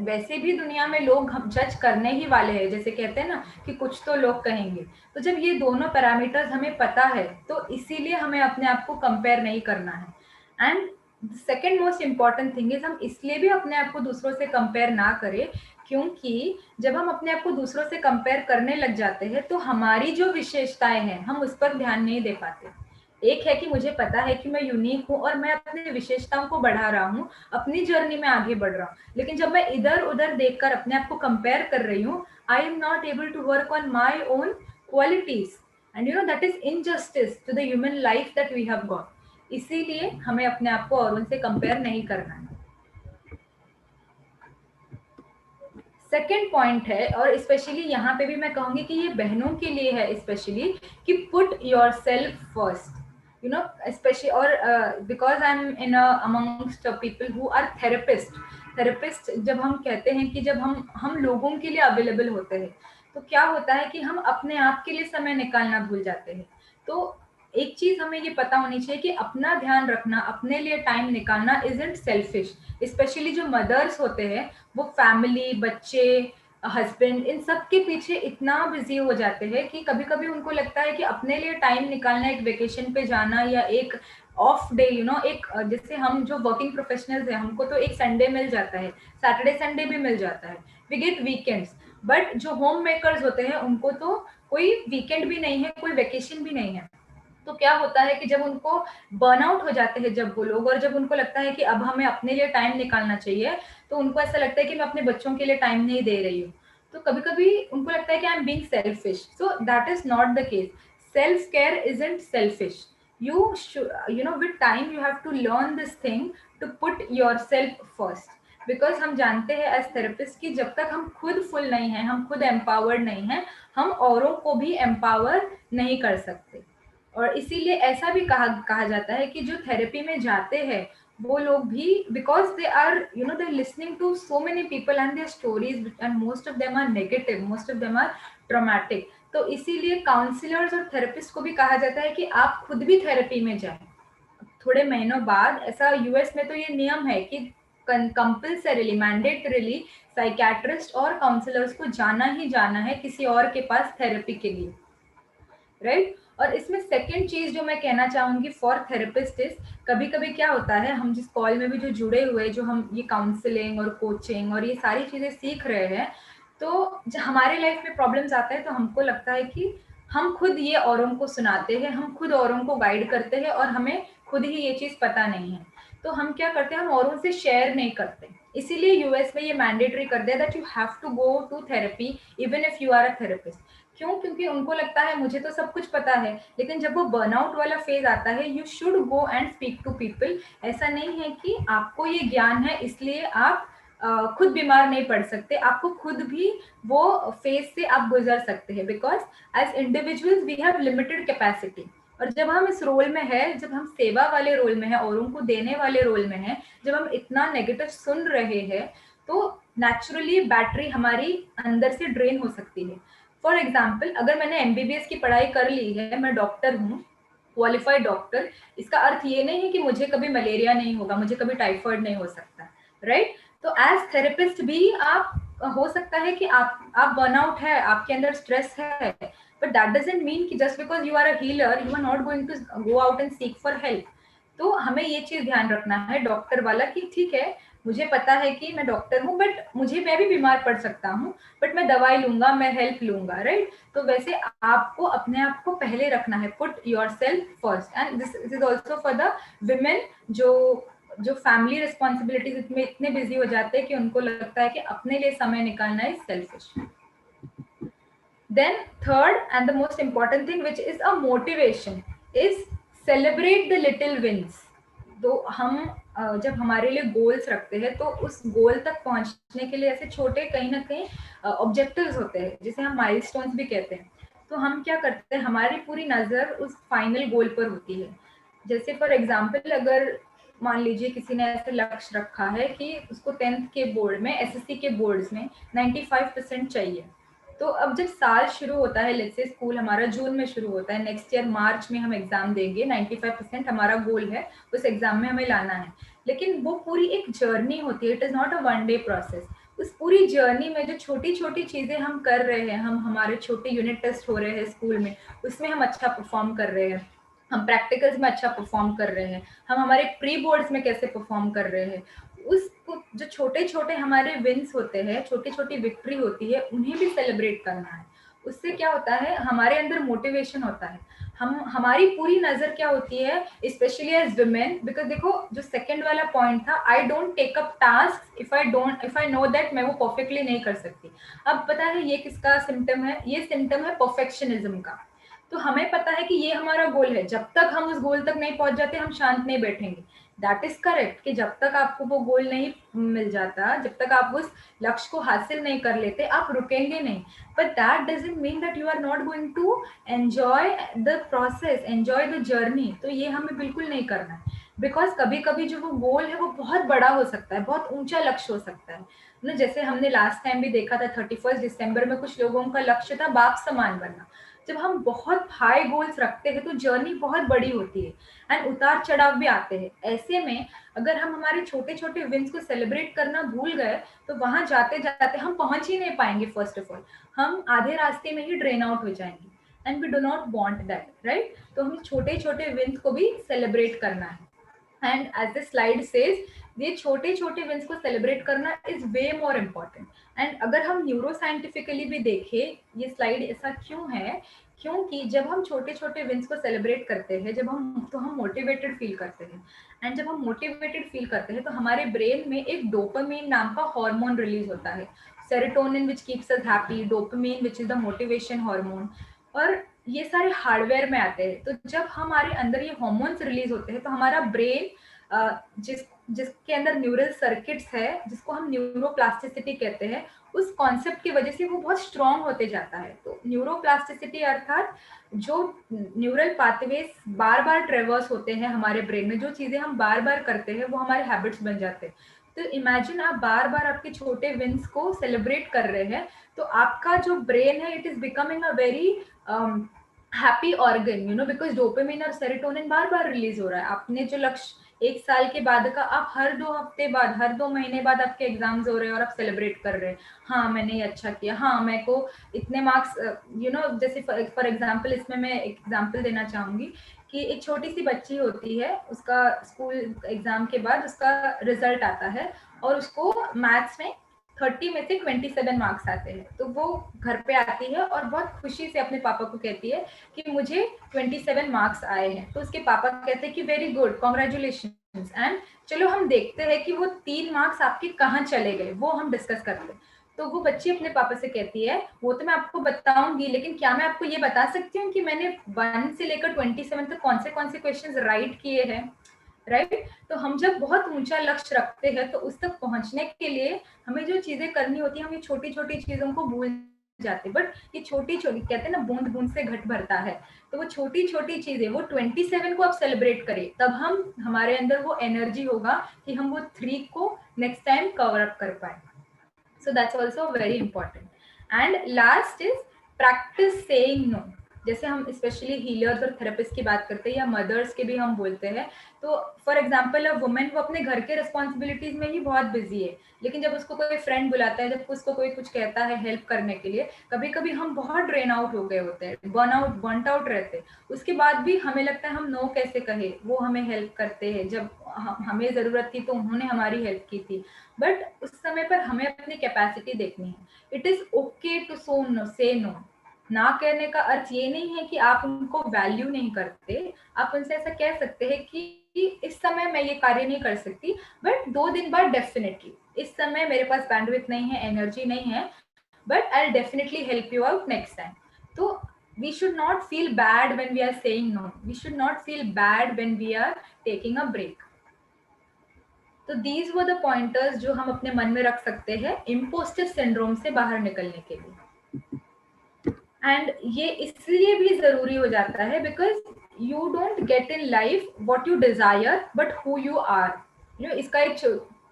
वैसे भी दुनिया में लोग हम जज करने ही वाले हैं, जैसे कहते हैं ना कि कुछ तो लोग कहेंगे, तो जब ये दोनों पैरामीटर्स हमें पता है, तो इसीलिए हमें अपने आप को कंपेयर नहीं करना है. And second most important thing is, हम इसलिए भी अपने आप को दूसरों से कंपेयर ना करें, क्योंकि जब हम अपने आप को दूसरों से कंपेयर करने लग जाते हैं, तो हमारी जो विशेषताएं हैं हम उस पर ध्यान नहीं दे पाते. एक है कि मुझे पता है कि मैं यूनिक हूँ और मैं अपनी विशेषताओं को बढ़ा रहा हूँ, अपनी जर्नी में आगे बढ़ रहा हूँ, लेकिन जब मैं इधर उधर देखकर अपने आप को कंपेयर कर रही हूँ, I am not able to work on my own qualities. And you know, that is injustice to the human life that we have got. इसीलिए हमें अपने आप को और उनसे कंपेयर नहीं करना है. सेकेंड पॉइंट है, और स्पेशली यहाँ पे भी मैं कहूंगी कि ये बहनों के लिए है स्पेशली, कि put your self first. you know, especially, or because I'm in amongst people who are therapist, जब हम कहते हैं कि जब हम लोगों के लिए अवेलेबल होते हैं, तो क्या होता है कि हम अपने आप के लिए समय निकालना भूल जाते हैं. तो एक चीज हमें ये पता होनी चाहिए कि अपना ध्यान रखना, अपने लिए टाइम निकालना इजंट सेल्फिश. स्पेशली जो मदर्स होते हैं, वो फैमिली, बच्चे, हस्बैंड, इन सब के पीछे इतना बिजी हो जाते हैं कि कभी कभी उनको लगता है कि अपने लिए टाइम निकालना, एक वेकेशन पे जाना या एक ऑफ डे, यू नो, एक जैसे हम जो वर्किंग प्रोफेशनल्स हैं, हमको तो एक संडे मिल जाता है, सैटरडे संडे भी मिल जाता है, वी गेट वीकेंड्स. बट जो होम मेकर्स होते हैं उनको तो कोई वीकेंड भी नहीं है, कोई वेकेशन भी नहीं है. तो क्या होता है कि जब उनको बर्नआउट हो जाते हैं जब वो लोग, और जब उनको लगता है कि अब हमें अपने लिए टाइम निकालना चाहिए, तो उनको ऐसा लगता है कि मैं अपने बच्चों के लिए टाइम नहीं दे रही हूँ. तो कभी कभी उनको लगता है कि I am being selfish. So that is not the case. Self care isn't selfish. you know, with time you have to learn this thing to put yourself first. Because हम जानते हैं एज थेरेपिस्ट कि जब तक हम खुद full नहीं हैं, हम खुद एम्पावर्ड नहीं हैं, हम औरों को भी एम्पावर नहीं कर सकते. और इसीलिए ऐसा भी कहा जाता है कि जो थेरेपी में जाते हैं वो लोग भी, because they are, you know, they are listening to so many people and their stories, and most of them are negative, most of them are traumatic. तो इसीलिए काउंसलर्स और थेरेपिस्ट को भी कहा जाता है कि आप खुद भी थेरेपी में जाएं. थोड़े महीनों बाद, ऐसा यूएस में तो ये नियम है कि कंपल्सरीली मैंडेटरीली साइकियाट्रिस्ट और काउंसलर्स को जाना ही जाना है किसी और के पास थेरेपी के लिए, राइट और इसमें सेकंड चीज जो मैं कहना चाहूंगी फॉर थेरेपिस्ट इज, कभी कभी क्या होता है, हम जिस कॉल में भी जो जुड़े हुए, जो हम ये काउंसलिंग और कोचिंग और ये सारी चीजें सीख रहे हैं, तो जब हमारे लाइफ में प्रॉब्लम्स आता है तो हमको लगता है कि हम खुद ये औरों को सुनाते हैं, हम खुद औरों को गाइड करते हैं और हमें खुद ही ये चीज पता नहीं है, तो हम क्या करते हैं, हम औरों से शेयर नहीं करते। इसीलिए यूएस में ये मैंडेटरी कर दिया that you have to go to therapy even if you are a therapist. क्यों? क्योंकि उनको लगता है मुझे तो सब कुछ पता है, लेकिन जब वो बर्नआउट वाला फेज आता है, you should go and speak to people. ऐसा नहीं है कि आपको ये ज्ञान है इसलिए आप खुद बीमार नहीं पड़ सकते, आपको खुद भी वो फेज से आप गुजर सकते हैं, because as individuals we have limited capacity. और जब हम इस रोल में है, जब हम सेवा वाले रोल में है, औरों को देने वाले रोल में है, जब हम इतना नेगेटिव सुन रहे हैं, तो नेचुरली बैटरी हमारी अंदर से ड्रेन हो सकती है। फॉर एग्जाम्पल, अगर मैंने एमबीबीएस की पढ़ाई कर ली है, मैं डॉक्टर हूँ, क्वालिफाइड डॉक्टर, इसका अर्थ ये नहीं है कि मुझे कभी मलेरिया नहीं होगा, मुझे कभी टाइफाइड नहीं हो सकता, राइट? तो एज थेरेपिस्ट भी आप हो सकता है कि आप बर्नआउट है, आपके अंदर स्ट्रेस है, बट दैट डजंट मीन कि just because you are a healer you are not going to go out and seek for help. तो हमें ये चीज ध्यान रखना है डॉक्टर वाला कि ठीक है, मुझे पता है कि मैं डॉक्टर हूँ, बट मैं भी बीमार पड़ सकता हूँ, बट मैं दवाई लूंगा, मैं हेल्प लूंगा, राइट? तो वैसे आपको अपने आप को पहले रखना है, put your self first. And this is also for the women जो फैमिली रिस्पॉन्सिबिलिटीज में इतने बिजी हो जाते हैं कि उनको लगता है कि अपने लिए समय निकालना is selfish. Then third and the most important thing which is a motivation is celebrate the little wins। तो हम जब हमारे लिए गोल्स रखते हैं तो उस गोल तक पहुंचने के लिए ऐसे छोटे कहीं ना कहीं ऑब्जेक्टिव्स होते हैं जिसे हम माइलस्टोन्स भी कहते हैं। तो हम क्या करते हैं, हमारी पूरी नजर उस फाइनल गोल पर होती है। जैसे फॉर एग्जाम्पल, अगर मान लीजिए किसी ने ऐसे लक्ष्य रखा है कि उसको 10th के बोर्ड में, एसएससी के बोर्ड्स में 95% चाहिए, तो अब जब साल शुरू होता है, लेट्स से स्कूल हमारा जून में शुरू होता है, नेक्स्ट ईयर मार्च में हम एग्जाम देंगे, 95% हमारा गोल है उस एग्जाम में हमें लाना है, लेकिन वो पूरी एक जर्नी होती है, it is not a one day process. उस पूरी जर्नी में जो छोटी छोटी चीजें हम कर रहे हैं, हम हमारे छोटे यूनिट टेस्ट हो रहे हैं स्कूल में, उसमें हम अच्छा परफॉर्म कर रहे हैं, हम प्रैक्टिकल्स में अच्छा परफॉर्म कर रहे हैं, हम हमारे प्री बोर्ड्स में कैसे परफॉर्म कर रहे हैं, उस जो छोटे छोटे हमारे विन्स होते हैं, छोटी छोटी विक्ट्री होती है, उन्हें भी सेलिब्रेट करना है। उससे क्या होता है, हमारे अंदर मोटिवेशन होता है, हमारी पूरी नजर क्या होती है, स्पेशली एज वुमेन, बिकॉज देखो जो सेकंड वाला पॉइंट था, I don't take up task if I know that मैं वो परफेक्टली नहीं कर सकती। अब पता है ये किसका सिम्टम है, ये सिम्टम है परफेक्शनिज्म का। तो हमें पता है कि ये हमारा गोल है, जब तक हम उस गोल तक नहीं पहुंच जाते हम शांत नहीं बैठेंगे। दैट इज करेक्ट कि जब तक आपको वो गोल नहीं मिल जाता, जब तक आप उस लक्ष्य को हासिल नहीं कर लेते, आप रुकेंगे नहीं। But that doesn't mean that you are not going to enjoy the process, enjoy the journey. तो ये हमें बिल्कुल नहीं करना है, बिकॉज कभी कभी जो वो गोल है वो बहुत बड़ा हो सकता है, बहुत ऊंचा लक्ष्य हो सकता है ना। जैसे हमने लास्ट टाइम भी देखा था 31 दिसंबर में कुछ लोगों का लक्ष्य था बाप समान बनना। जब हम बहुत हाई गोल्स रखते हैं तो जर्नी बहुत बड़ी होती है एंड उतार चढ़ाव भी आते हैं। ऐसे में अगर हम हमारे छोटे छोटे विन्स को सेलिब्रेट करना भूल गए तो वहां जाते जाते हम पहुंच ही नहीं पाएंगे। फर्स्ट ऑफ ऑल हम आधे रास्ते में ही ड्रेन आउट हो जाएंगे and we do not want that, right? तो हमें छोटे छोटे विन्स को भी सेलिब्रेट करना है। And as the slide says, ये छोटे छोटे विन्स को सेलिब्रेट करना is way more important. And अगर हम न्यूरो साइंटिफिकली भी देखें, ये स्लाइड ऐसा क्यों है, क्योंकि जब हम छोटे छोटे विन्स को सेलिब्रेट करते हैं, जब हम मोटिवेटेड फील करते हैं। एंड जब हम मोटिवेटेड फील करते हैं तो हमारे ब्रेन में एक डोपामिन नाम का हार्मोन रिलीज होता है, serotonin which keeps us happy, dopamine which is the motivation hormone, और ये सारे हार्डवेयर में आते हैं। तो जब हमारे अंदर ये हार्मोन्स रिलीज होते हैं तो हमारा ब्रेन जिसके अंदर न्यूरल सर्किट्स है, जिसको हम न्यूरोप्लास्टिसिटी कहते हैं, उस कॉन्सेप्ट की वजह से वो बहुत स्ट्रॉन्ग होते जाता है। तो न्यूरोप्लास्टिसिटी अर्थात जो न्यूरल पाथवेज बार बार ट्रेवर्स होते हैं हमारे ब्रेन में, जो चीजें हम बार बार करते हैं वो हमारे हैबिट्स बन जाते हैं। तो इमेजिन आप बार बार आपके छोटे विन्स को सेलिब्रेट कर रहे हैं, तो आपका जो ब्रेन है it is becoming a very happy organ, you know, because dopamine और सेरोटोनिन बार बार रिलीज हो रहा है। आपने जो लक्ष्य 1 साल के बाद का आप हर 2 हफ्ते बाद, हर 2 महीने बाद आपके एग्जाम्स हो रहे हैं और आप सेलिब्रेट कर रहे हैं, हाँ मैंने ये अच्छा किया, हाँ मेरे को इतने मार्क्स, जैसे फॉर एग्जाम्पल इसमें मैं एक एग्जाम्पल देना चाहूंगी कि एक छोटी सी बच्ची होती है, उसका स्कूल एग्जाम के बाद उसका रिजल्ट आता है और उसको मैथ्स में 30 में से 27 मार्क्स आते हैं। तो वो घर पे आती है और बहुत खुशी से अपने पापा को कहती है कि मुझे 27 मार्क्स आए हैं। तो उसके पापा कहते हैं कि वेरी गुड, कॉन्ग्रेचुलेशन, एंड चलो हम देखते हैं कि वो 3 मार्क्स आपके कहाँ चले गए, वो हम डिस्कस करते हैं। तो वो बच्ची अपने पापा से कहती है, वो तो मैं आपको बताऊंगी, लेकिन क्या मैं आपको ये बता सकती हूँ कि मैंने 1 से लेकर 27 तक कौन से क्वेश्चंस राइट किए हैं, राइट? तो हम जब बहुत ऊंचा लक्ष्य रखते हैं तो उस तक पहुंचने के लिए हमें जो चीजें करनी होती है, हम ये छोटी छोटी चीजों को भूल जाते, बट ये छोटी छोटी, कहते हैं ना बूंद बूंद से घट भरता है, तो वो छोटी छोटी चीजें, वो 27 को आप सेलिब्रेट करें, तब हम, हमारे अंदर वो एनर्जी होगा कि हम वो 3 को नेक्स्ट टाइम कवर अप कर पाए। So that's also very important. And last is practice saying no. जैसे हम स्पेशली हीलर्स और थेरेपिस्ट की बात करते हैं या मदर्स के भी हम बोलते हैं, तो फॉर एग्जांपल अ वुमेन वो अपने घर के रिस्पॉन्सिबिलिटीज में ही बहुत बिजी है, लेकिन जब उसको कोई फ्रेंड बुलाता है, जब उसको कोई कुछ कहता है हेल्प करने के लिए, कभी कभी हम बहुत ड्रेन आउट हो गए होते हैं, बर्न आउट रहते हैं, उसके बाद भी हमें लगता है हम नो कैसे कहे, वो हमें हेल्प करते हैं, जब हमें जरूरत थी तो उन्होंने हमारी हेल्प की थी, बट उस समय पर हमें अपनी कैपेसिटी देखनी है। इट इज ओके टू से नो। ना कहने का अर्थ ये नहीं है कि आप उनको वैल्यू नहीं करते, आप उनसे ऐसा कह सकते हैं कि इस समय मैं ये कार्य नहीं कर सकती, बट 2 दिन बाद डेफिनेटली, इस समय मेरे पास बैंडविड्थ नहीं है, एनर्जी नहीं है, but I will definitely help you out next time. तो we should not feel bad when we are saying no, we should not feel bad when we are taking a break. तो these वो the pointers जो हम अपने मन में रख सकते हैं इम्पोस्टर सिंड्रोम से बाहर निकलने के लिए। एंड ये इसलिए भी जरूरी हो जाता है because you don't get in life what you desire but who you are. इसका एक,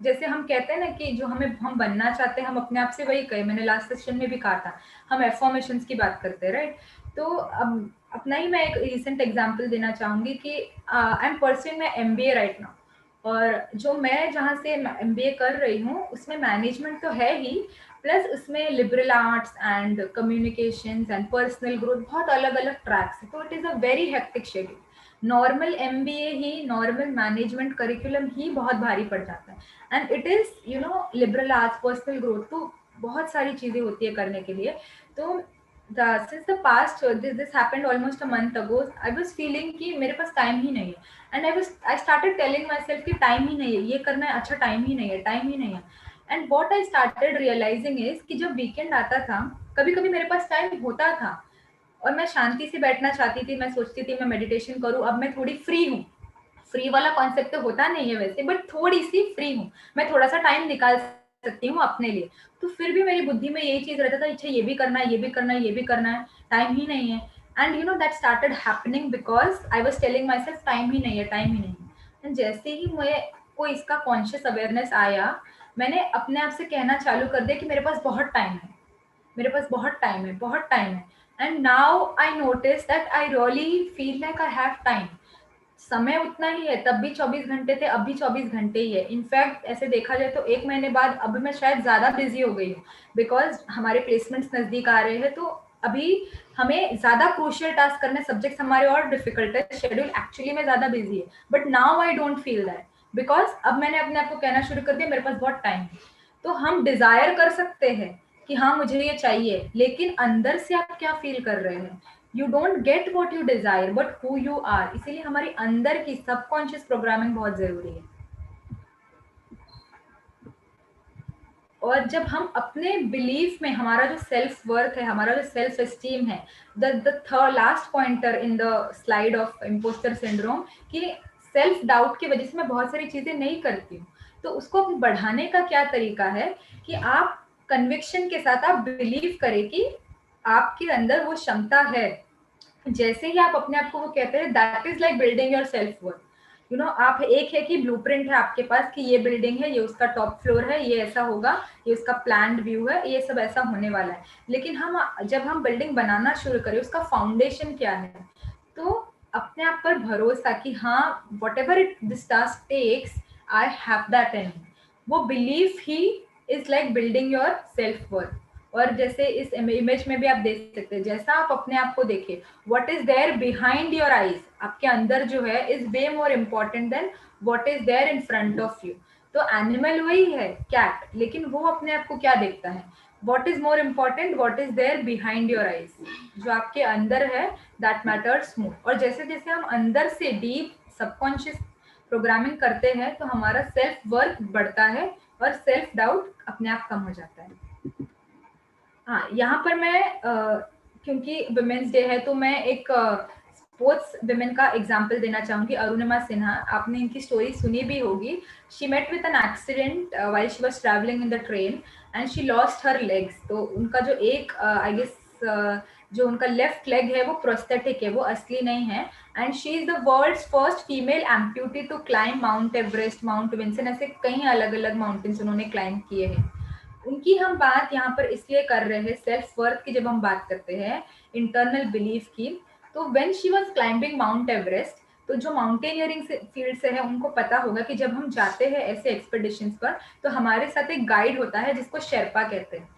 जैसे हम कहते हैं ना कि जो हम बनना चाहते हैं, हम अपने आप से वही कहे, मैंने लास्ट सेशन में भी कहा था, हम एफर्मेशंस की बात करते हैं, राइट? तो अब अपना ही मैं एक रिसेंट एग्जांपल देना चाहूंगी कि I am pursuing my MBA right now, और जो मैं जहाँ से एमबीए कर रही हूँ उसमें मैनेजमेंट तो है ही, प्लस उसमें liberal arts and communications and personal growth, बहुत अलग अलग ट्रैक्स है, तो it is a very hectic schedule. Normal MBA ही, नॉर्मल मैनेजमेंट करिकुलम ही बहुत भारी पड़ जाता है, and it is liberal arts, personal growth, तो बहुत सारी चीज़ें होती है करने के लिए। तो since the past, this happened almost a month ago, I was feeling कि मेरे पास टाइम ही नहीं है, and I started telling myself कि टाइम ही नहीं है, ये करना है, अच्छा टाइम ही नहीं है, टाइम ही नहीं है। And what I started realizing is कि जब वीकेंड आता था, कभी कभी मेरे पास टाइम होता था और मैं शांति से बैठना चाहती थी, मैं सोचती थी मैं मेडिटेशन करूँ, अब मैं थोड़ी फ्री हूँ, फ्री वाला कॉन्सेप्ट तो होता नहीं है वैसे, बट थोड़ी सी फ्री हूँ, मैं थोड़ा सा टाइम निकाल सकती हूँ अपने लिए, तो फिर भी मेरी बुद्धि में यही चीज रहता था, अच्छा ये भी करना है, ये भी करना है, ये भी करना है, टाइम ही नहीं है। And that started happening because I was telling myself time ही नहीं है, टाइम ही नहीं है। एंड जैसे ही मुझे को इसका कॉन्शियस अवेयरनेस आया, मैंने अपने आप से कहना चालू कर दिया कि मेरे पास बहुत टाइम है, मेरे पास बहुत टाइम है, बहुत टाइम है। And now I notice that I really feel like I have time. समय उतना ही है, तब भी 24 घंटे थे, अब भी 24 घंटे ही है। इनफैक्ट ऐसे देखा जाए तो 1 महीने बाद अब मैं शायद ज्यादा बिजी हो गई हूँ, बिकॉज हमारे प्लेसमेंट्स नजदीक आ रहे हैं, तो अभी हमें ज्यादा क्रूशियल टास्क करने, सब्जेक्ट्स हमारे और डिफिकल्ट है, शेड्यूल एक्चुअली में ज्यादा बिजी है, but now I don't feel that, because अब मैंने अपने आप को कहना शुरू कर दिया मेरे पास बहुत टाइम है। तो हम डिजायर कर सकते हैं कि हाँ मुझे ये चाहिए, लेकिन अंदर से आप क्या फील कर रहे हैं? You don't get what you desire but who you are. इसीलिए हमारी अंदर की सबकॉन्शियस प्रोग्रामिंग बहुत जरूरी है। और जब हम अपने बिलीफ में, हमारा जो सेल्फ वर्थ है, हमारा जो सेल्फ एस्टीम है, the third last pointer in the slide of impostor syndrome, कि सेल्फ डाउट की वजह से मैं बहुत सारी चीजें नहीं करती हूँ, तो उसको बढ़ाने का क्या तरीका है कि आप कन्विक्शन के साथ आप बिलीव करें कि आपके अंदर वो क्षमता है। जैसे ही आप अपने आप को वो कहते हैं, that is like building your self worth. आप, एक है कि ब्लूप्रिंट है आपके पास कि ये बिल्डिंग है, ये उसका टॉप फ्लोर है, ये ऐसा होगा, ये उसका प्लान्ड व्यू है, ये सब ऐसा होने वाला है। लेकिन जब हम बिल्डिंग बनाना शुरू करें, उसका फाउंडेशन क्या है? तो अपने आप पर भरोसा कि हाँ whatever it this task takes I have that in me. वो belief he is like building your self worth. और जैसे इस इमेज में भी आप देख सकते हैं, जैसा आप अपने आप को देखें, what is there behind your eyes, आपके अंदर जो है is way more important than what is there in front of you. तो एनिमल वही है कैट, लेकिन वो अपने आप को क्या देखता है, what is more important, what is there behind your eyes, जो आपके अंदर है दैट मैटर्स मोर. और जैसे जैसे हम अंदर से डीप सबकॉन्शियस प्रोग्रामिंग करते हैं तो हमारा सेल्फ वर्थ बढ़ता है और सेल्फ डाउट अपने आप कम हो जाता है. हाँ, यहाँ पर मैं क्योंकि वुमेन्स डे है तो मैं एक स्पोर्ट्स विमेन का एग्जाम्पल देना चाहूंगी. अरुणिमा सिन्हा, आपने इनकी स्टोरी सुनी भी होगी. She met with an accident while she was travelling in the train and she lost her legs. तो उनका जो एक आई गेस जो उनका लेफ्ट लेग है वो प्रोस्थेटिक है, वो असली नहीं है. And she is the world's first female amputee to climb Mount Everest, Mount Vinson, ऐसे कई अलग अलग माउंटेन्स उन्होंने क्लाइम किए हैं. उनकी हम बात यहाँ पर इसलिए कर रहे हैं सेल्फ वर्थ की, जब हम बात करते हैं इंटरनल बिलीफ की. तो when she was climbing mount Everest, तो जो माउंटेनियरिंग फील्ड से है उनको पता होगा कि जब हम जाते हैं ऐसे एक्सपेडिशंस पर तो हमारे साथ एक गाइड होता है जिसको शेर्पा कहते हैं.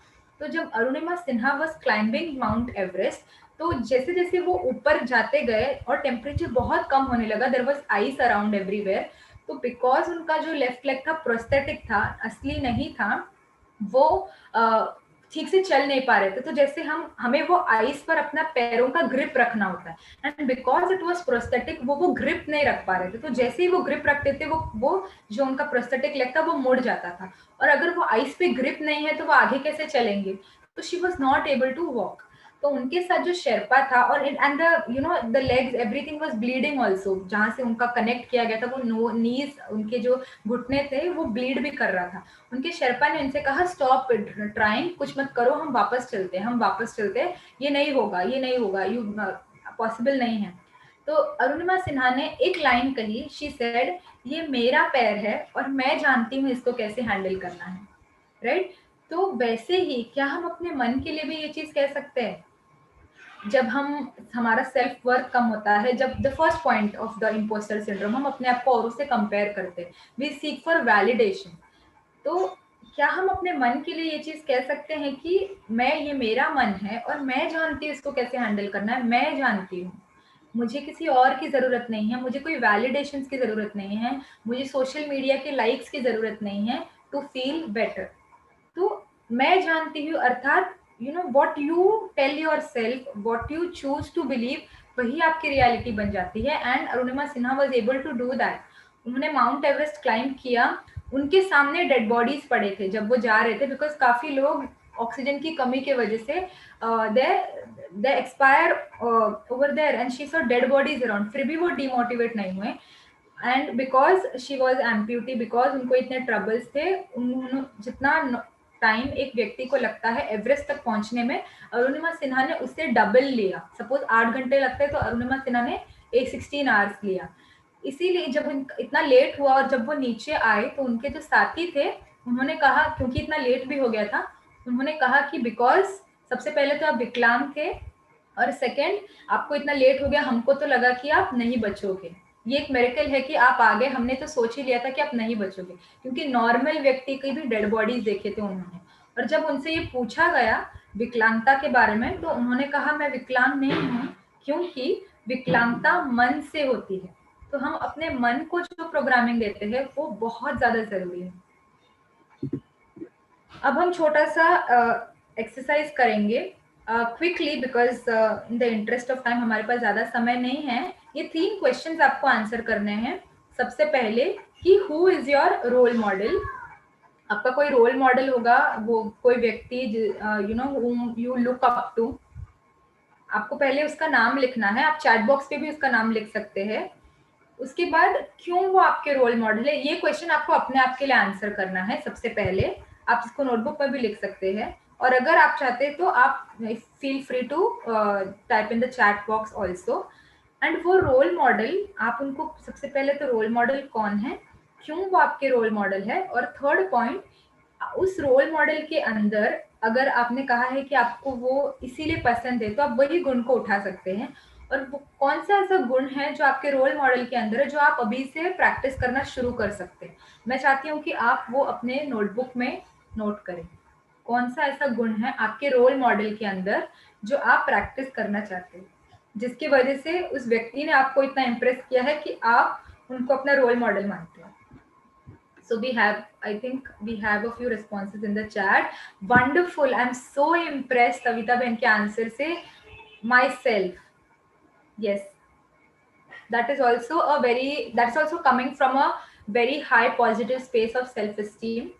तो जब Arunima Sinha was climbing mount Everest, तो जैसे जैसे वो ऊपर जाते गए और टेम्परेचर बहुत कम होने लगा, there was ice around everywhere. तो बिकॉज उनका जो लेफ्ट लेग था प्रोस्थेटिक था, असली नहीं था, वो ठीक से चल नहीं पा रहे थे. तो जैसे हमें वो आइस पर अपना पैरों का ग्रिप रखना होता है, and because it was prosthetic वो ग्रिप नहीं रख पा रहे थे. तो जैसे ही वो ग्रिप रखते थे वो जो उनका प्रोस्थेटिक लेग था वो मुड़ जाता था, और अगर वो आइस पे ग्रिप नहीं है तो वो आगे कैसे चलेंगे. तो she was not able to walk. तो उनके साथ जो शेर्पा था, और and the you know the legs everything was bleeding also, जहाँ से उनका कनेक्ट किया गया था वो नीज, उनके जो घुटने थे वो ब्लीड भी कर रहा था. उनके शेर्पा ने उनसे कहा स्टॉप ट्राइंग, कुछ मत करो, हम वापस चलते हैं, ये नहीं होगा, यू पॉसिबल नहीं है. तो अरुणिमा सिन्हा ने एक लाइन कही, शी सेड, ये मेरा पैर है और मैं जानती हूँ इसको कैसे हैंडल करना है. राइट. तो वैसे ही क्या हम अपने मन के लिए भी ये चीज कह सकते हैं, जब हमारा सेल्फ वर्थ कम होता है, जब the first point of the impostor syndrome, हम अपने आप को औरों से कंपेयर करते हैं, वी सीक फॉर वैलिडेशन. तो क्या हम अपने मन के लिए ये चीज कह सकते हैं कि ये मेरा मन है और मैं जानती हूँ इसको कैसे हैंडल करना है, मैं जानती हूँ, मुझे किसी और की जरूरत नहीं है, मुझे कोई वैलिडेशन की जरूरत नहीं है, मुझे सोशल मीडिया के लाइक्स की जरूरत नहीं है टू फील बेटर. तो मैं जानती हूँ अर्थात what you tell yourself, what you choose to believe, वही आपकी रियलिटी बन जाती है. And Arunima Sinha was able to do that. उन्होंने माउंट एवरेस्ट क्लाइंब किया, उनके सामने डेड बॉडीज पड़े थे जब वो जा रहे थे, बिकॉज काफी लोग ऑक्सीजन की कमी की वजह से they expire over there, and she saw dead bodies around, फिर भी वो डिमोटिवेट नहीं हुए. And because she was amputee, because उनको इतने ट्रबल्स थे, उन्होंने जितना टाइम एक व्यक्ति को लगता है एवरेस्ट तक पहुंचने में, अरुणिमा सिन्हा ने उससे डबल लिया. सपोज 8 घंटे लगते हैं तो अरुणिमा सिन्हा ने 16 आवर्स लिया. इसीलिए जब इतना लेट हुआ और जब वो नीचे आए तो उनके जो साथी थे उन्होंने कहा, क्योंकि इतना लेट भी हो गया था, उन्होंने कहा कि बिकॉज सबसे पहले तो आप विकलांग थे, और सेकेंड आपको इतना लेट हो गया, हमको तो लगा कि आप नहीं बचोगे, ये एक मिरेकल है कि आप आ गए, हमने तो सोच ही लिया था कि आप नहीं बचोगे, क्योंकि नॉर्मल व्यक्ति की भी डेड बॉडीज देखे थे उन्होंने. और जब उनसे ये पूछा गया विकलांगता के बारे में तो उन्होंने कहा मैं विकलांग नहीं हूँ, क्योंकि विकलांगता मन से होती है. तो हम अपने मन को जो प्रोग्रामिंग देते हैं वो बहुत ज्यादा जरूरी है. अब हम छोटा सा एक्सरसाइज करेंगे quickly, because in the interest of time हमारे पास ज्यादा समय नहीं है. ये 3 क्वेश्चंस आपको आंसर करने हैं. सबसे पहले कि who is your role model. आपका कोई रोल मॉडल होगा, वो कोई व्यक्ति यू लुक अप टू. आपको पहले उसका नाम लिखना है, आप चैट बॉक्स पे भी उसका नाम लिख सकते हैं. उसके बाद क्यों वो आपके रोल मॉडल है, ये क्वेश्चन आपको अपने आप के लिए आंसर करना है. सबसे पहले आप इसको नोटबुक पर भी लिख सकते हैं, और अगर आप चाहते हैं तो आप feel free to type in the chat box also. And वो रोल मॉडल, आप उनको सबसे पहले तो रोल मॉडल कौन है, क्यों वो आपके रोल मॉडल है, और थर्ड पॉइंट, उस रोल मॉडल के अंदर अगर आपने कहा है कि आपको वो इसीलिए पसंद है तो आप वही गुण को उठा सकते हैं. और वो कौन सा ऐसा गुण है जो आपके रोल मॉडल के अंदर है जो आप अभी से प्रैक्टिस करना शुरू कर सकते हैं। मैं चाहती हूँ कि आप वो अपने नोटबुक में नोट करें। कौन सा ऐसा गुण है आपके रोल मॉडल के अंदर जो आप प्रैक्टिस करना चाहते हैं, जिसकी वजह से उस व्यक्ति ने आपको इतना इम्प्रेस किया है कि आप उनको अपना रोल मॉडल मानते हैं। So I think we have a few responses in the chat. Wonderful. I'm so impressed, Kavita बहन के आंसर से. Myself. Yes. That's also coming from a very high positive space of self-esteem.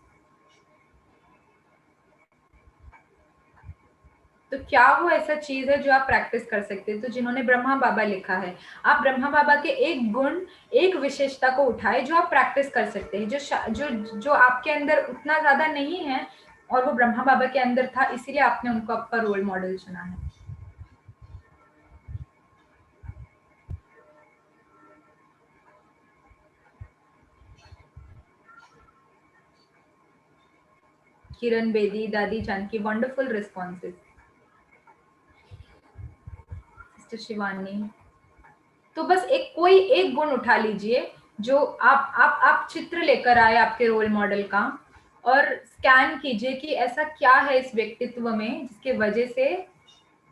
तो क्या वो ऐसा चीज है जो आप प्रैक्टिस कर सकते हैं? तो जिन्होंने ब्रह्मा बाबा लिखा है, आप ब्रह्मा बाबा के एक गुण, एक विशेषता को उठाए जो आप प्रैक्टिस कर सकते हैं, जो आपके अंदर उतना ज्यादा नहीं है और वो ब्रह्मा बाबा के अंदर था, इसीलिए आपने उनको आपका रोल मॉडल चुना है। किरण बेदी, दादी Janki, wonderful responses. Sister Shivani, तो बस कोई एक गुण उठा लीजिए जो आप चित्र लेकर आए आपके रोल मॉडल का, और स्कैन कीजिए कि ऐसा क्या है इस व्यक्तित्व में जिसके वजह से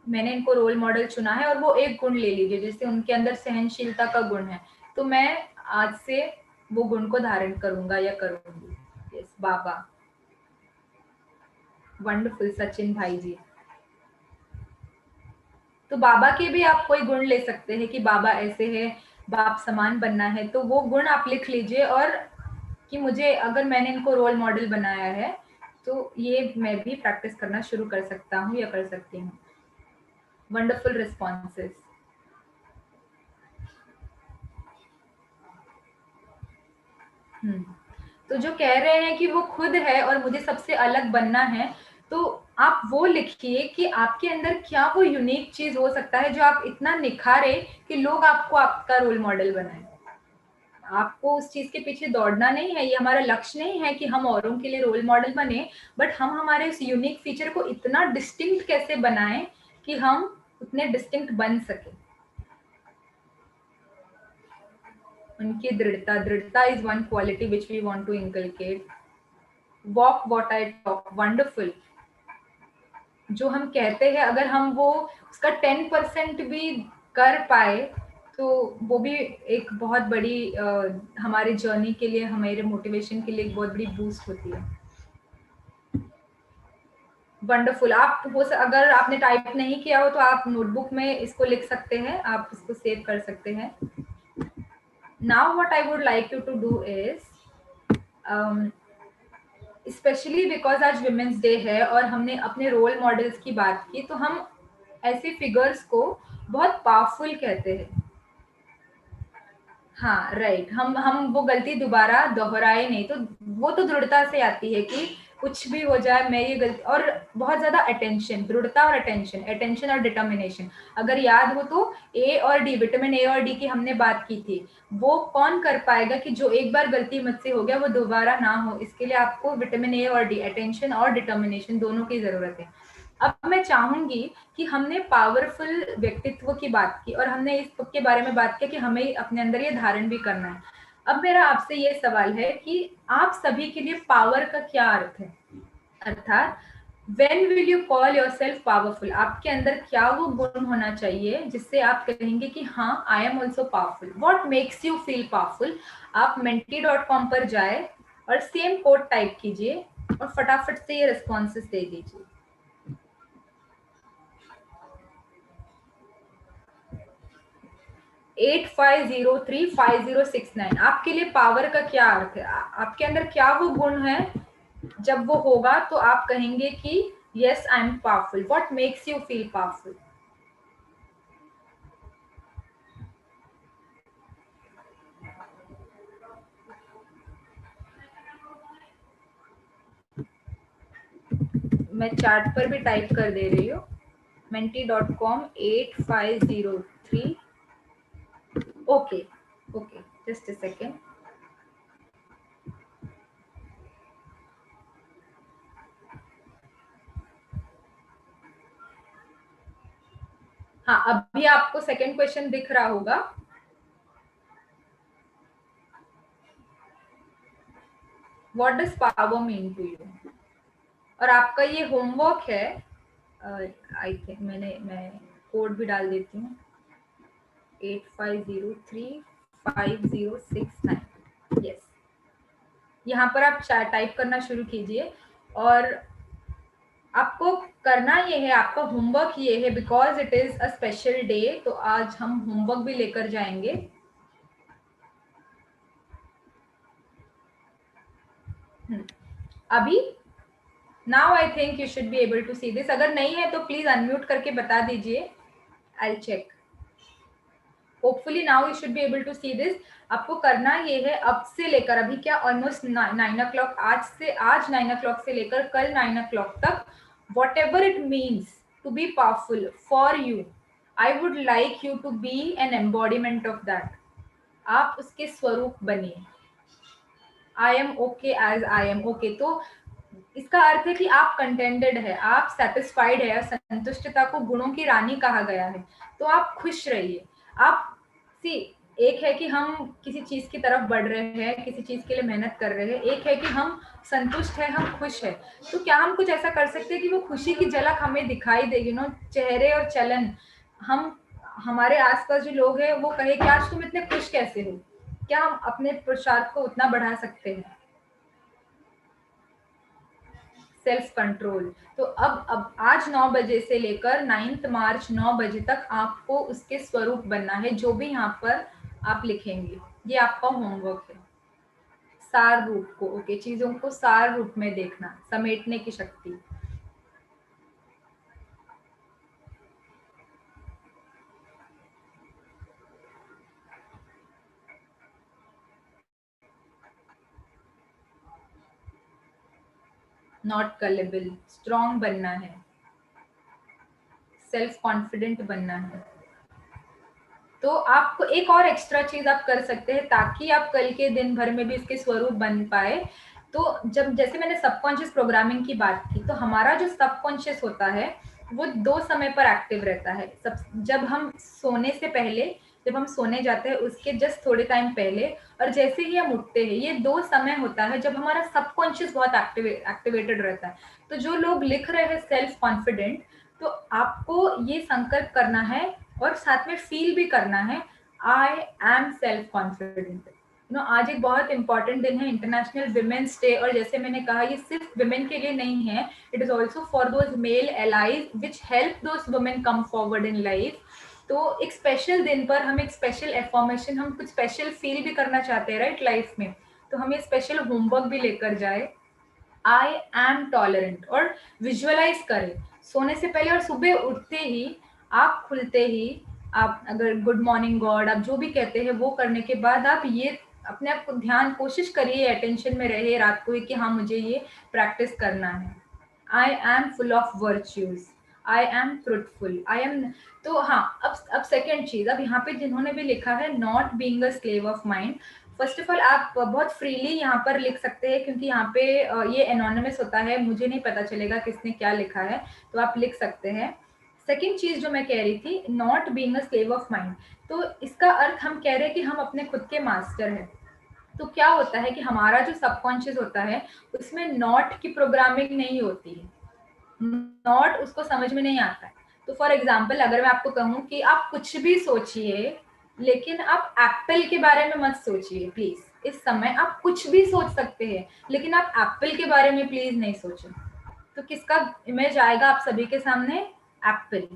मैंने इनको रोल मॉडल चुना है, और वो एक गुण ले लीजिए। जैसे उनके अंदर सहनशीलता का गुण है, तो मैं आज से वो गुण को धारण करूंगा या करूंगी। यस बाबा, वंडरफुल। सचिन भाई जी, तो बाबा के भी आप कोई गुण ले सकते हैं कि बाबा ऐसे है, बाप समान बनना है, तो वो गुण आप लिख लीजिए, और कि मुझे, अगर मैंने इनको रोल मॉडल बनाया है तो ये मैं भी प्रैक्टिस करना शुरू कर सकता हूँ या कर सकती हूँ। Wonderful responses. तो जो कह रहे हैं कि वो खुद है और मुझे सबसे अलग बनना है, तो आप वो लिखिए कि आपके अंदर क्या वो यूनिक चीज हो सकता है जो आप इतना निखारे कि लोग आपको आपका रोल मॉडल बनाए। आपको उस चीज के पीछे दौड़ना नहीं है, ये हमारा लक्ष्य नहीं है कि हम औरों के लिए रोल मॉडल बने, बट हम हमारे उस यूनिक फीचर को इतना डिस्टिंक्ट कैसे बनाएं कि हम उतने डिस्टिंक्ट बन सके। उनकी दृढ़ता is one quality which we want to inculcate. Walk what I talk, wonderful. जो हम कहते हैं, अगर हम वो उसका 10% भी कर पाए तो वो भी एक बहुत बड़ी हमारे जर्नी के लिए, हमारे मोटिवेशन के लिए एक बहुत बड़ी बूस्ट होती है। वंडरफुल। अगर आपने टाइप नहीं किया हो तो आप नोटबुक में इसको लिख सकते हैं, आप इसको सेव कर सकते हैं। Now what I would like you to do is, specially because आज वुमेन्स डे है और हमने अपने रोल मॉडल्स की बात की, तो हम ऐसे फिगर्स को बहुत पावरफुल कहते हैं। हाँ राइट, हम वो गलती दोबारा दोहराए नहीं, तो वो तो दृढ़ता से आती है कि कुछ भी हो जाए मैं ये गलती, और बहुत ज्यादा अटेंशन, दृढ़ता और अटेंशन और डिटर्मिनेशन। अगर याद हो तो ए और डी, विटामिन ए और डी की हमने बात की थी। वो कौन कर पाएगा कि जो एक बार गलती मुझसे हो गया वो दोबारा ना हो, इसके लिए आपको विटामिन ए और डी, अटेंशन और डिटर्मिनेशन दोनों की जरूरत है। अब मैं चाहूंगी कि हमने पावरफुल व्यक्तित्व की बात की और हमने इस के बारे में बात की कि हमें अपने अंदर ये धारण भी करना है। अब मेरा आपसे ये सवाल है कि आप सभी के लिए पावर का क्या अर्थ है, अर्थात when will you call yourself powerful? आपके अंदर क्या वो गुण होना चाहिए जिससे आप कहेंगे कि हाँ I am also powerful? What makes you feel powerful? आप menti.com पर जाए और सेम कोड टाइप कीजिए और फटाफट से ये रिस्पॉन्सेस दे दीजिए। 85035069। आपके लिए पावर का क्या अर्थ है? आपके अंदर क्या वो गुण है जब वो होगा तो आप कहेंगे कि yes I am powerful? What makes you feel powerful? मैं चैट पर भी टाइप कर दे रही हूँ, menti.com 8503। Okay okay, just a second. हाँ, अभी आपको सेकंड क्वेश्चन दिख रहा होगा। What does power mean to you? और आपका ये होमवर्क है, आई थिंक मैं कोड भी डाल देती हूँ, 85035069। यस, यहाँ पर आप टाइप करना शुरू कीजिए। और आपको करना ये है, आपका होमवर्क ये है, because it is a special day, तो आज हम होमवर्क भी लेकर जाएंगे। अभी now I think you should be able to see this. अगर नहीं है तो प्लीज अनम्यूट करके बता दीजिए, I check. Hopefully now you should be able to see this. आपको करना ये है, अब से लेकर अभी क्या ऑलमोस्ट 9 o'clock, आज 9 o'clock से लेकर कल 9 o'clock तक, whatever it means to be powerful for you, I would like you to be an embodiment of that. आप उसके स्वरूप बनिए। I am okay as I am okay, तो इसका अर्थ है कि आप कंटेंटेड है, आप सेटिस्फाइड है। संतुष्टता को गुणों की रानी कहा गया है, तो आप खुश रहिए। आप सी, एक है कि हम किसी चीज की तरफ बढ़ रहे हैं, किसी चीज के लिए मेहनत कर रहे हैं, एक है कि हम संतुष्ट है, हम खुश है। तो क्या हम कुछ ऐसा कर सकते हैं कि वो खुशी की झलक हमें दिखाई दे, चेहरे और चलन, हम हमारे आसपास जो लोग हैं वो कहे कि आज तुम इतने खुश कैसे हो? क्या हम अपने पुरुषार्थ को उतना बढ़ा सकते हैं? Self control. तो अब आज 9 बजे से लेकर 9 मार्च 9 बजे तक आपको उसके स्वरूप बनना है, जो भी यहाँ पर आप लिखेंगे। ये आपका होमवर्क है। सार रूप को, ओके, चीजों को सार रूप में देखना, समेटने की शक्ति। नॉट गलेबल, स्ट्रॉन्ग बनना है, सेल्फ कॉन्फिडेंट बनना है। तो आपको एक और एक्स्ट्रा चीज आप कर सकते हैं ताकि आप कल के दिन भर में भी इसके स्वरूप बन पाए। तो जब, जैसे मैंने सबकॉन्शियस प्रोग्रामिंग की बात की, तो हमारा जो सबकॉन्शियस होता है वो 2 समय पर एक्टिव रहता है। जब हम सोने से पहले, जब हम सोने जाते हैं उसके जस्ट थोड़े टाइम पहले, और जैसे ही हम उठते हैं, ये 2 समय होता है जब हमारा सबकॉन्शियस बहुत एक्टिवेटेड रहता है। तो जो लोग लिख रहे हैं सेल्फ कॉन्फिडेंट, तो आपको ये संकल्प करना है और साथ में फील भी करना है, आई एम सेल्फ कॉन्फिडेंट। आज एक बहुत इंपॉर्टेंट दिन है, इंटरनेशनल विमेन्स डे। और जैसे मैंने कहा, ये सिर्फ विमेन के लिए नहीं है, it is also for those male allies which help those women come forward in life. तो एक स्पेशल दिन पर हम एक स्पेशल एफॉर्मेशन, हम कुछ स्पेशल फील भी करना चाहते हैं राइट लाइफ में, तो हम ये स्पेशल होमवर्क भी लेकर जाए, आई एम टॉलरेंट, और विजुअलाइज करें सोने से पहले और सुबह उठते ही, आँख खुलते ही। आप अगर गुड मॉर्निंग गॉड, आप जो भी कहते हैं वो करने के बाद आप ये अपने आप को ध्यान, कोशिश करिए अटेंशन में रहे रात को कि हाँ मुझे ये प्रैक्टिस करना है। I am full of virtues, I am truthful, I am. तो हाँ, अब सेकेंड चीज, अब यहाँ पे जिन्होंने भी लिखा है not being a slave of mind, first of all आप बहुत फ्रीली यहाँ पर लिख सकते हैं, क्योंकि यहाँ पे ये एनोनिमस होता है, मुझे नहीं पता चलेगा किसने क्या लिखा है, तो आप लिख सकते हैं। सेकेंड चीज जो मैं कह रही थी, not being a slave of mind, तो इसका अर्थ हम कह रहे हैं कि हम अपने खुद के मास्टर हैं। तो क्या होता है कि हमारा जो सबकॉन्शियस होता है उसमें नॉट की प्रोग्रामिंग नहीं होती है, नॉट उसको समझ में नहीं आता है। तो फॉर एग्जाम्पल, अगर मैं आपको कहूँ कि आप कुछ भी सोचिए, लेकिन आप एप्पल के बारे में मत सोचिए प्लीज। इस समय आप कुछ भी सोच सकते हैं, लेकिन आप एप्पल के बारे में प्लीज नहीं सोचें। तो किसका इमेज आएगा आप सभी के सामने? एप्पल।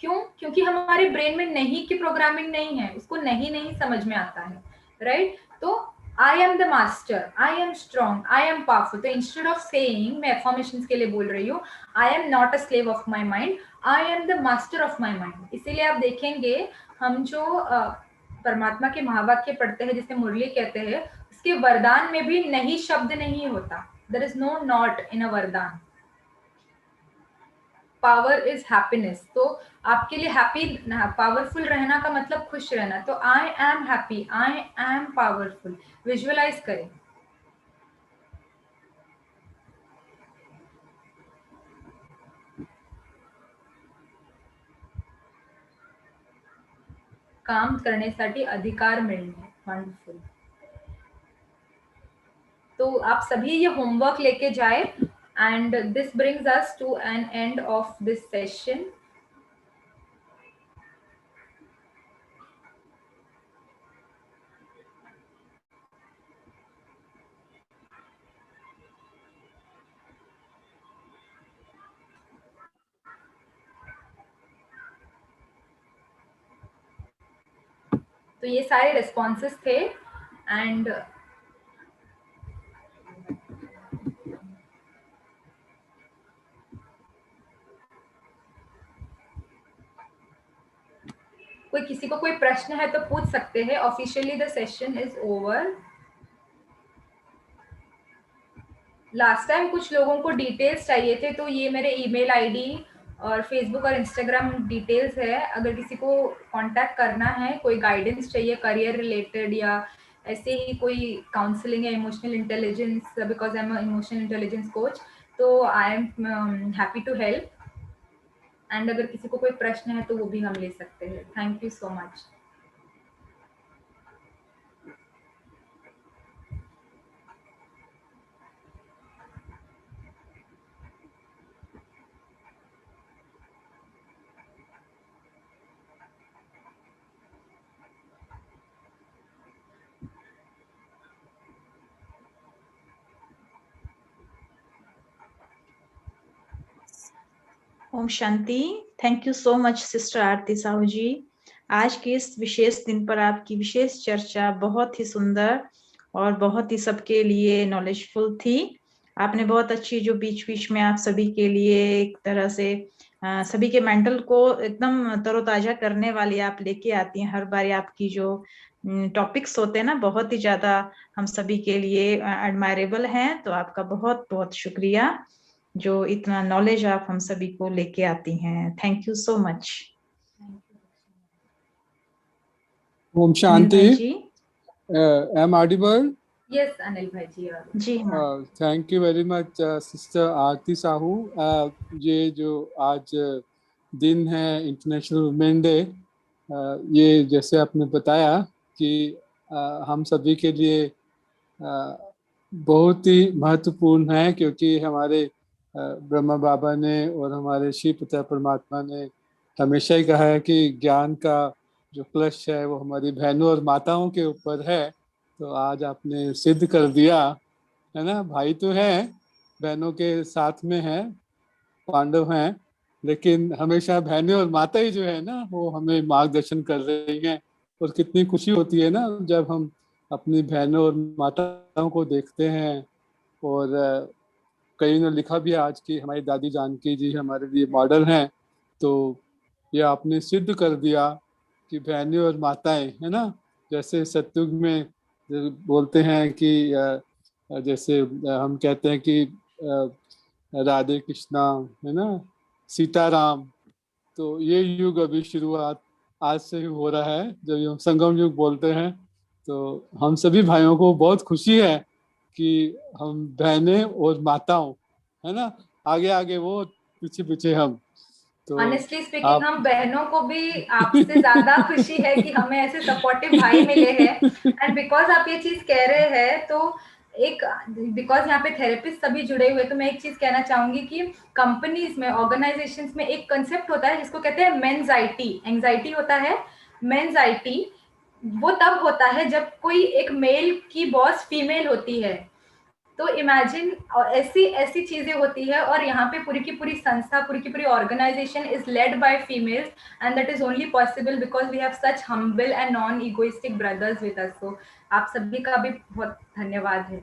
क्यों? क्योंकि हमारे ब्रेन में नहीं की प्रोग्रामिंग नहीं है, उसको नहीं नहीं समझ में आता है, राइट? तो I am the master, I am strong, I am powerful, तो इंस्टेड ऑफ सेइंग, मैं एफॉर्मेशन के लिए बोल रही हूँ, I am not a slave of my mind, I am the master of my mind. इसीलिए आप देखेंगे, हम जो परमात्मा के महावाक्य पढ़ते हैं जिसे मुरली कहते हैं, उसके वरदान में भी नहीं शब्द नहीं होता, there is no not in a वरदान। पावर इज हैप्पीनेस, तो आपके लिए हैप्पी, पावरफुल रहना का मतलब खुश रहना। तो I am happy, I am powerful, visualize करें। काम करण्यासाठी अधिकार मिळणे. वंडरफुल. तो आप सभी ये होमवर्क लेके जाए and this brings us to an end of this session. तो ये सारे रिस्पॉन्सेस थे एंड कोई किसी को कोई प्रश्न है तो पूछ सकते हैं. Officially the session is over. Last time कुछ लोगों को डिटेल्स चाहिए थे, तो ये मेरे ईमेल आईडी और फेसबुक और इंस्टाग्राम डिटेल्स है. अगर किसी को कांटेक्ट करना है, कोई गाइडेंस चाहिए करियर रिलेटेड या ऐसे ही कोई काउंसलिंग या emotional intelligence, because I am emotional intelligence coach, तो I am happy to help. And अगर किसी को कोई प्रश्न है तो वो भी हम ले सकते हैं. Thank you so much. ओम शांति. Thank you so much sister Aarti Sahu ji. आज के इस विशेष दिन पर आपकी विशेष चर्चा बहुत ही सुंदर और बहुत ही सबके लिए नॉलेजफुल थी. आपने बहुत अच्छी जो बीच बीच में आप सभी के लिए एक तरह से सभी के मेंटल को एकदम तरोताजा करने वाली आप लेके आती हैं. हर बार आपकी जो टॉपिक्स होते हैं ना, बहुत ही ज्यादा हम सभी के लिए एडमायरेबल हैं. तो आपका बहुत बहुत शुक्रिया जो इतना नॉलेज आप हम सभी को लेके आती हैं. Thank you so much. ओम शांति. जी. Am audible? यस अनिल भाई जी. जी हाँ. Thank you very much sister Aarti Sahu. ये जो आज दिन है इंटरनेशनल वुमेन डे, ये जैसे आपने बताया कि हम सभी के लिए बहुत ही महत्वपूर्ण है, क्योंकि हमारे ब्रह्मा बाबा ने और हमारे शिव पिता परमात्मा ने हमेशा ही कहा है कि ज्ञान का जो क्लश है वो हमारी बहनों और माताओं के ऊपर है. तो आज आपने सिद्ध कर दिया है ना. भाई तो है, बहनों के साथ में है, पांडव हैं, लेकिन हमेशा बहनें और माता ही जो है ना वो हमें मार्गदर्शन कर रही हैं. और कितनी खुशी होती है ना जब हम अपनी बहनों और माताओं को देखते हैं. और कई ने लिखा भी आज की हमारी दादी जानकी जी हमारे लिए मॉडल हैं. तो ये आपने सिद्ध कर दिया कि बहनें और माताएं है ना, जैसे सतयुग में बोलते हैं कि जैसे हम कहते हैं कि राधे कृष्णा है ना, सीताराम. तो ये युग अभी शुरुआत आज से ही हो रहा है, जब हम संगम युग बोलते हैं. तो हम सभी भाइयों को बहुत खुशी है कि हम बहनें और माताओं है ना, आगे आगे वो पीछे पीछे हम. तो ऑनेस्टली स्पीकिंग हम बहनों को भी आपसे ज्यादा खुशी है कि हमें ऐसे सपोर्टिव भाई मिले हैं. एंड बिकॉज आप ये चीज कह रहे हैं, तो एक बिकॉज यहाँ पे थेरेपिस्ट सभी जुड़े हुए, तो मैं एक चीज कहना चाहूंगी कि कंपनीज में, ऑर्गेनाइजेशंस में एक कंसेप्ट होता है जिसको कहते हैं मेंजाइटी. एंजाइटी होता है. मेंजाइटी वो तब होता है जब कोई एक मेल की बॉस फीमेल होती है. तो इमेजिन ऐसी ऐसी चीजें होती है, और यहाँ पे पूरी की पूरी संस्था, पूरी की पूरी organization is led by females, and that is only possible because we have such humble and non egoistic brothers with us. So आप सभी का भी बहुत धन्यवाद है.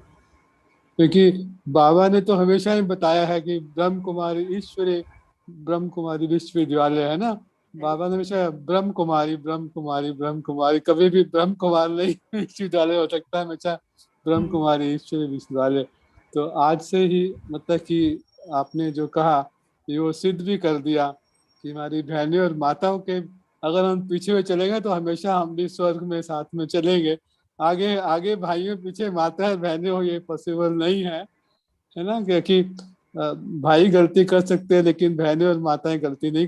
क्योंकि बाबा ने तो हमेशा ही बताया है कि ब्रह्म कुमारी ईश्वरी ब्रह्म कुमारी विश्वविद्यालय है ना. बाबा ने हमेशा ब्रह्म कुमारी ब्रह्म कुमारी ब्रह्म कुमारी, कभी भी ब्रह्म कुमार नहीं विश्वविद्यालय हो सकता है, हमेशा ब्रह्म कुमारी ईश्वरी विश्वविद्यालय. तो आज से ही मतलब कि आपने जो कहा ये वो सिद्ध भी कर दिया कि हमारी बहनें और माताओं के अगर हम पीछे हुए चलेंगे तो हमेशा हम भी स्वर्ग में साथ में चलेंगे. आगे आगे भाइयों पीछे माता बहनें हो, ये पॉसिबल नहीं है ना. क्योंकि भाई गलती कर सकते हैं लेकिन बहनें और माताएं गलती नहीं